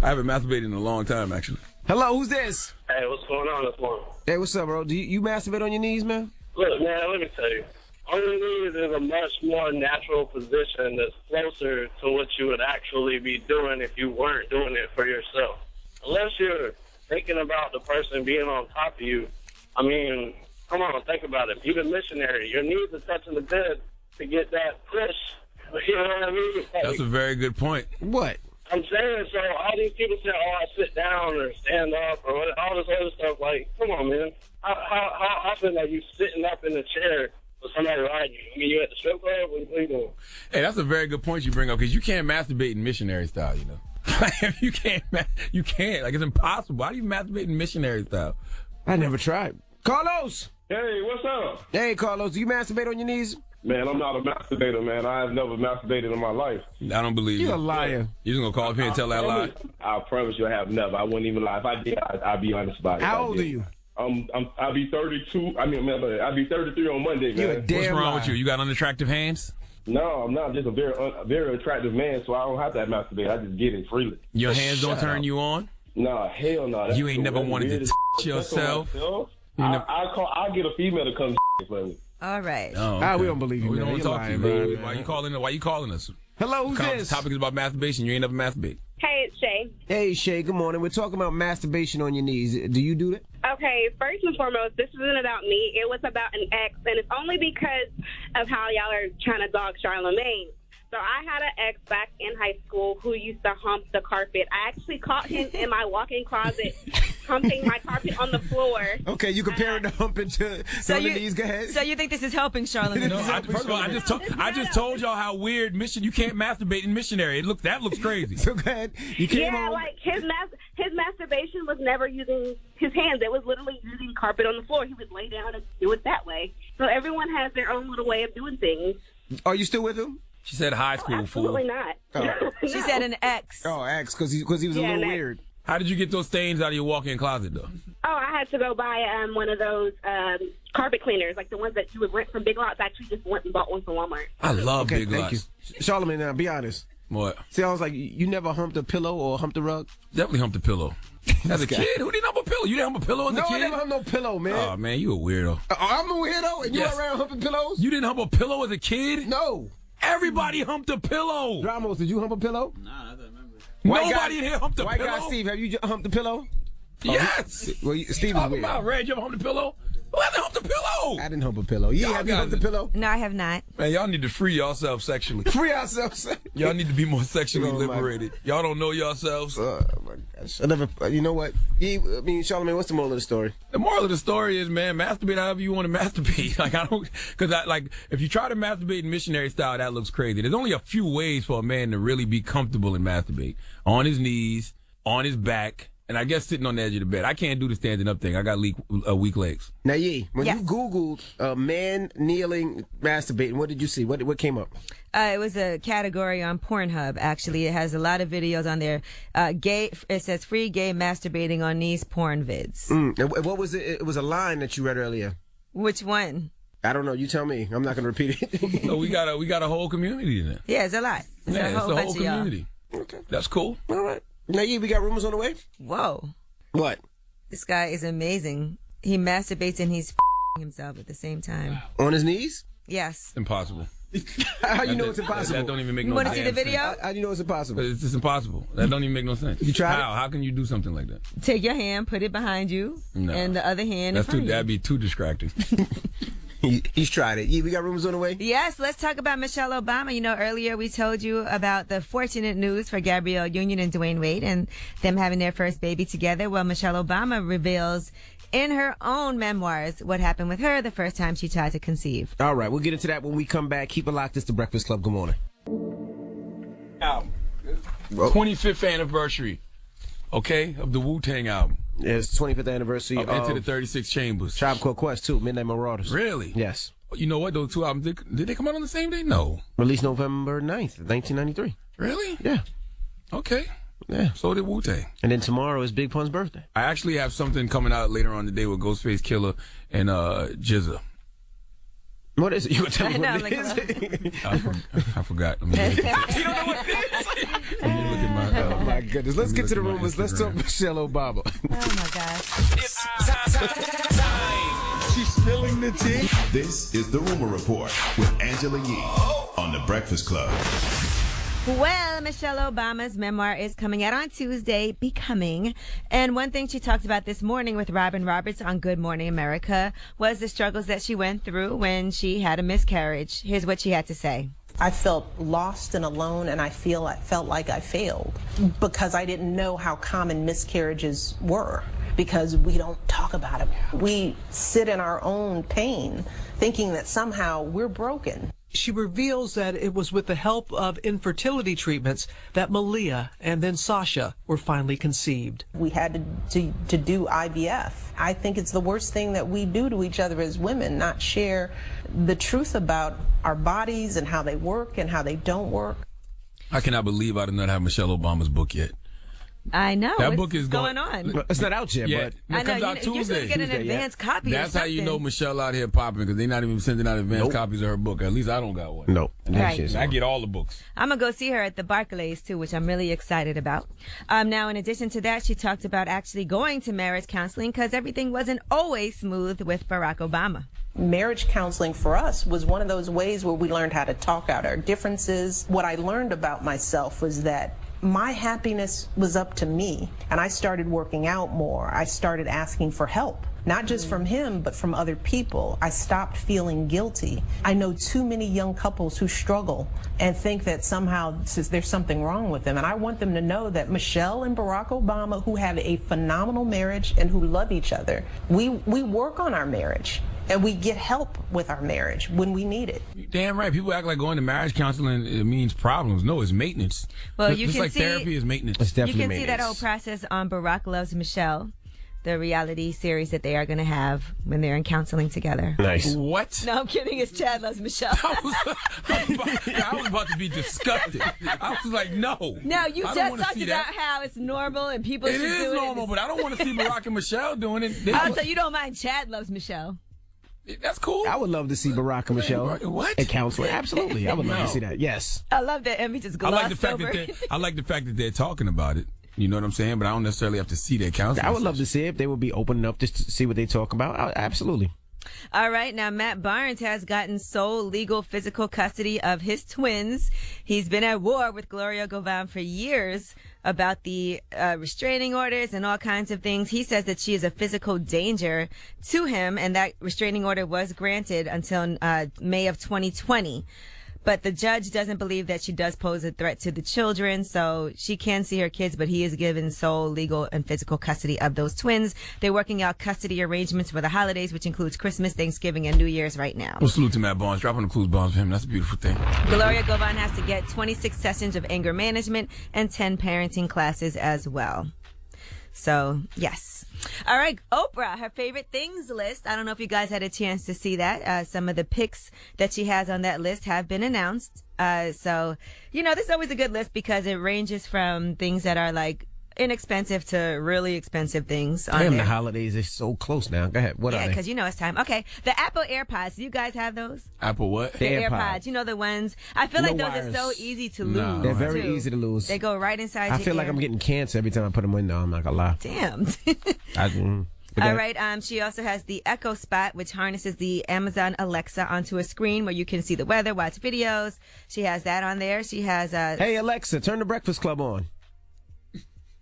I haven't masturbated in a long time, actually. Hello, who's this? Hey, what's going on this morning? Hey, what's up, bro? Do you masturbate on your knees, man? Look, man, let me tell you. On your knees is a much more natural position that's closer to what you would actually be doing if you weren't doing it for yourself. Unless you're thinking about the person being on top of you, I mean, come on, think about it. You're a missionary. Your knees are touching the bed to get that push. You know what I mean? Like, that's a very good point. What? I'm saying, so all these people say, oh, I sit down or stand up or all this other stuff. Like, come on, man. How often are you sitting up in the chair with somebody riding you? I mean, you at the strip club? What are you doing? Hey, that's a very good point you bring up, because you can't masturbate in missionary style, you know. you can't. Like, it's impossible. How do you masturbate in missionary style? I never tried. Carlos! Hey, what's up? Hey, Carlos, do you masturbate on your knees? Man, I'm not a masturbator, man. I have never masturbated in my life. I don't believe you. You're a liar. You just gonna call up here and tell that lie? I promise you I have never. I wouldn't even lie. If I did, I'd be honest about it. How old are you? I'll be 32. I'll be 33 on Monday, man. You're a damn What's wrong liar. with you? You got unattractive hands? No, I'm not. I'm just a very attractive man, so I don't have to masturbate. I just get it freely. Your hands don't turn you on? Nah, hell no. That's You ain't never wanted to touch yourself? I'll get a female to come for me. All right. Oh, okay. We don't believe you, We man. don't want to You're talk to you, lying, man. Why you calling us? Hello, who's The this? topic is about masturbation. You ain't never masturbate. Hey, it's Shay. Hey, Shay, good morning. We're talking about masturbation on your knees. Do you do that? Okay, first and foremost, this isn't about me. It was about an ex, and it's only because of how y'all are trying to dog Charlamagne. So I had an ex back in high school who used to hump the carpet. I actually caught him in my walk-in closet humping my carpet on the floor. Okay, you comparing the humping to on the knees. Go ahead. So you think this is helping Charlamagne? No, first of all, I just told y'all how weird you can't masturbate in missionary. That looks crazy. So go ahead. You came Yeah, home. like his masturbation was never using his hands. It was literally using carpet on the floor. He would lay down and do it that way. So everyone has their own little way of doing things. Are you still with him? She said high school, Absolutely fool. not. Oh. She said an ex. Oh, ex, because he was a Yeah, little an ex. weird. How did you get those stains out of your walk-in closet, though? Oh, I had to go buy one of those carpet cleaners, like the ones that you would rent from Big Lots. I actually just went and bought one from Walmart. I love Big thank Lots. you. Charlamagne, now, be honest. What? See, I was like, you never humped a pillow or humped a rug? Definitely humped a pillow. As a kid, who didn't hump a pillow? You didn't hump a pillow as a No, kid? I never humped no pillow, man. Oh, man, you a weirdo. I'm a weirdo, and you Yes. around humping pillows? You didn't hump a pillow as a kid? No. Everybody humped a pillow. Dramos, did you hump a pillow? Nah, I don't remember. Nobody in here humped a White pillow. guy Steve, have you humped a pillow? Yes. Well, Steve is Talking weird. about Red, you ever humped a pillow? Who hasn't humped a pillow? I didn't hump a pillow. Yeah, have you humped a pillow? No, I have not. Man, y'all need to free yourselves sexually. Free ourselves. Y'all need to be more sexually Oh, my- liberated. Y'all don't know yourselves. Oh, my gosh. I never, you know what? Charlamagne, what's the moral of the story? The moral of the story is, man, masturbate however you want to masturbate. If you try to masturbate in missionary style, that looks crazy. There's only a few ways for a man to really be comfortable and masturbate. On his knees, on his back, and I guess sitting on the edge of the bed. I can't do the standing up thing. I got weak legs. Now, when you Googled man kneeling masturbating, what did you see? What came up? It was a category on Pornhub, actually. It has a lot of videos on there. It says free gay masturbating on knees porn vids. And what was it? It was a line that you read earlier. Which one? I don't know. You tell me. I'm not going to repeat it. So we got a whole community in there. Yeah, it's a lot. It's Yeah, a whole it's bunch a whole of y'all. community. Okay. That's cool. All right. Now, we got rumors on the way? Whoa. What? This guy is amazing. He masturbates and he's himself at the same time. On his knees? Yes. Impossible. How you know it's impossible? That don't even make You no wanna sense. see the video? How do you know it's impossible? It's just impossible. That don't even make no sense. You tried How? How can you do something like that? Take your hand, put it behind you, No. and the other hand in front of you. That'd be too distracting. He's tried it. We got rumors on the way? Yes, let's talk about Michelle Obama. You know, earlier we told you about the fortunate news for Gabrielle Union and Dwayne Wade and them having their first baby together. Well, Michelle Obama reveals in her own memoirs what happened with her the first time she tried to conceive. All right, we'll get into that when we come back. Keep it locked. It's the Breakfast Club. Good morning. Album. 25th anniversary, okay, of the Wu-Tang album. Yeah, it's 25th anniversary of Enter the 36 Chambers. Tribe Called Quest, too. Midnight Marauders. Really? Yes. You know what? Those two albums, did they come out on the same day? No. Released November 9th, 1993. Really? Yeah. Okay. Yeah. So did Wu-Tang. And then tomorrow is Big Pun's birthday. I actually have something coming out later on today with Ghostface Killer and GZA. What is it? You gonna tell me what like, it is? I forgot. Let me look at You don't know what it is? Let me look at my. Oh my goodness. Let's get to the rumors. Let's talk Michelle Obama. Oh my gosh. It's time. She's spilling the tea. This is the Rumor Report with Angela Yee on The Breakfast Club. Well, Michelle Obama's memoir is coming out on Tuesday, Becoming. And one thing she talked about this morning with Robin Roberts on Good Morning America was the struggles that she went through when she had a miscarriage. Here's what she had to say. I felt lost and alone, and I felt like I failed because I didn't know how common miscarriages were, because we don't talk about it. We sit in our own pain thinking that somehow we're broken. She reveals that it was with the help of infertility treatments that Malia and then Sasha were finally conceived. We had to do IVF. I think it's the worst thing that we do to each other as women, not share the truth about our bodies and how they work and how they don't work. I cannot believe I did not have Michelle Obama's book yet. I know. That book is going on. It's not out yet, but it comes out Tuesday. You're supposed to get an advance copy. That's how you know Michelle out here popping, because they're not even sending out advance copies of her book. At least I don't got one. Nope. Right. I get all the books. I'm going to go see her at the Barclays, too, which I'm really excited about. Now, in addition to that, she talked about actually going to marriage counseling because everything wasn't always smooth with Barack Obama. Marriage counseling for us was one of those ways where we learned how to talk out our differences. What I learned about myself was that my happiness was up to me, and I started working out more. I started asking for help, not just from him, but from other people. I stopped feeling guilty. I know too many young couples who struggle and think that somehow there's something wrong with them, and I want them to know that Michelle and Barack Obama, who have a phenomenal marriage and who love each other, we work on our marriage. And we get help with our marriage when we need it. Damn right. People act like going to marriage counseling it means problems. No, it's maintenance. Well, you can see therapy is maintenance. It's definitely you can maintenance. see that whole process on Barack Loves Michelle, the reality series that they are going to have when they're in counseling together. Nice. What? No, I'm kidding. It's Chad Loves Michelle. I was about to be disgusted. I was like, no. No, you I just talked about how it's normal and people should do it. It is normal, but I don't want to see Barack and Michelle doing it. Oh, so you don't mind Chad Loves Michelle? That's cool. I would love to see Barack and Michelle at counseling. Absolutely. I would love to see that. Yes. I love that Envy just glossed over. I like the fact that they're talking about it. You know what I'm saying? But I don't necessarily have to see their counseling. I would love to see it if they would be open enough just to see what they talk about. Absolutely. All right. Now, Matt Barnes has gotten sole legal physical custody of his twins. He's been at war with Gloria Govan for years about the restraining orders and all kinds of things. He says that she is a physical danger to him, and that restraining order was granted until May of 2020. But the judge doesn't believe that she does pose a threat to the children, so she can see her kids, but he is given sole legal and physical custody of those twins. They're working out custody arrangements for the holidays, which includes Christmas, Thanksgiving, and New Year's right now. Well, salute to Matt Barnes. Dropping the clues bombs for him. That's a beautiful thing. Gloria Govan has to get 26 sessions of anger management and 10 parenting classes as well. So, yes. All right, Oprah, her favorite things list. I don't know if you guys had a chance to see that. Some of the picks that she has on that list have been announced. So, you know, this is always a good list because it ranges from things that are like inexpensive to really expensive things. Damn, the holidays are so close now. Go ahead. What are they? Yeah, because you know it's time. Okay, the Apple AirPods. Do you guys have those? Apple what? The AirPods. You know the ones. I feel like those are so easy to lose. They're very easy to lose. They go right inside your I feel like I'm getting cancer every time I put them in there. I'm not gonna lie. Damn. All right. She also has the Echo Spot, which harnesses the Amazon Alexa onto a screen where you can see the weather, watch videos. She has that on there. She has Hey Alexa, turn the Breakfast Club on.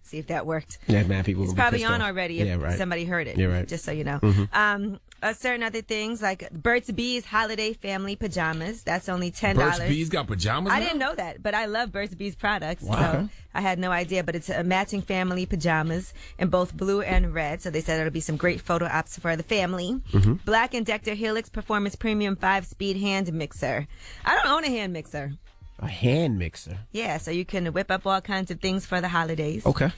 See if that worked. Yeah, man, people. It's probably on already if somebody heard it. You're right. Just so you know. Mm-hmm. Certain other things like Burt's Bees holiday family pajamas. That's only $10. Burt's Bees got pajamas I now? didn't know that, but I love Burt's Bees products. Wow. So I had no idea, but it's a matching family pajamas in both blue and red. So they said it'll be some great photo ops for the family. Mm-hmm. Black & Decker Helix Performance Premium 5-speed hand mixer. I don't own a hand mixer. A hand mixer. Yeah, so you can whip up all kinds of things for the holidays. Okay.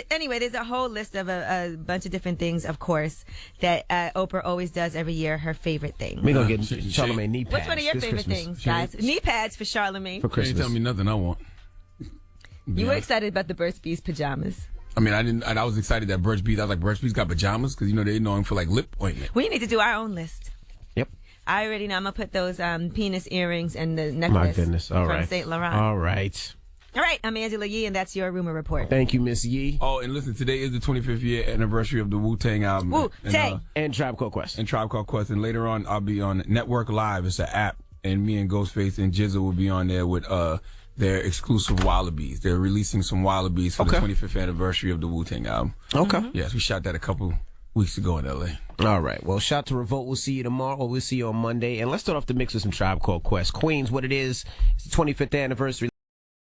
Anyway, there's a whole list of a bunch of different things, of course, that Oprah always does every year, her favorite thing. We're going to get Charlamagne knee pads. What's one of your favorite Christmas. things, guys? Knee pads for Charlamagne. For Christmas. You ain't tell me nothing I want. You were excited about the Burt's Bees pajamas. I mean, I was excited that Burt's Bees, I was like, Burt's Bees got pajamas? Because, you know, they're known for like lip ointment. We need to do our own list. Yep. I already know. I'm going to put those penis earrings and the necklace My goodness. All from right. St. Laurent. All right. All right. I'm Angela Yee, and that's your rumor report. Thank you, Miss Yee. Oh, and listen, today is the 25th year anniversary of the Wu-Tang album. Wu-Tang. And Tribe Called Quest. And Tribe Called Quest. And later on, I'll be on Network Live. It's an app. And me and Ghostface and Jizza will be on there with their exclusive Wallabies. They're releasing some Wallabies for the 25th anniversary of the Wu-Tang album. Okay. Yes, we shot that a couple weeks ago in L.A. All right. Well, shout to Revolt. We'll see you tomorrow. We'll see you on Monday. And let's start off the mix with some Tribe Called Quest. Queens, what it is, it's the 25th anniversary.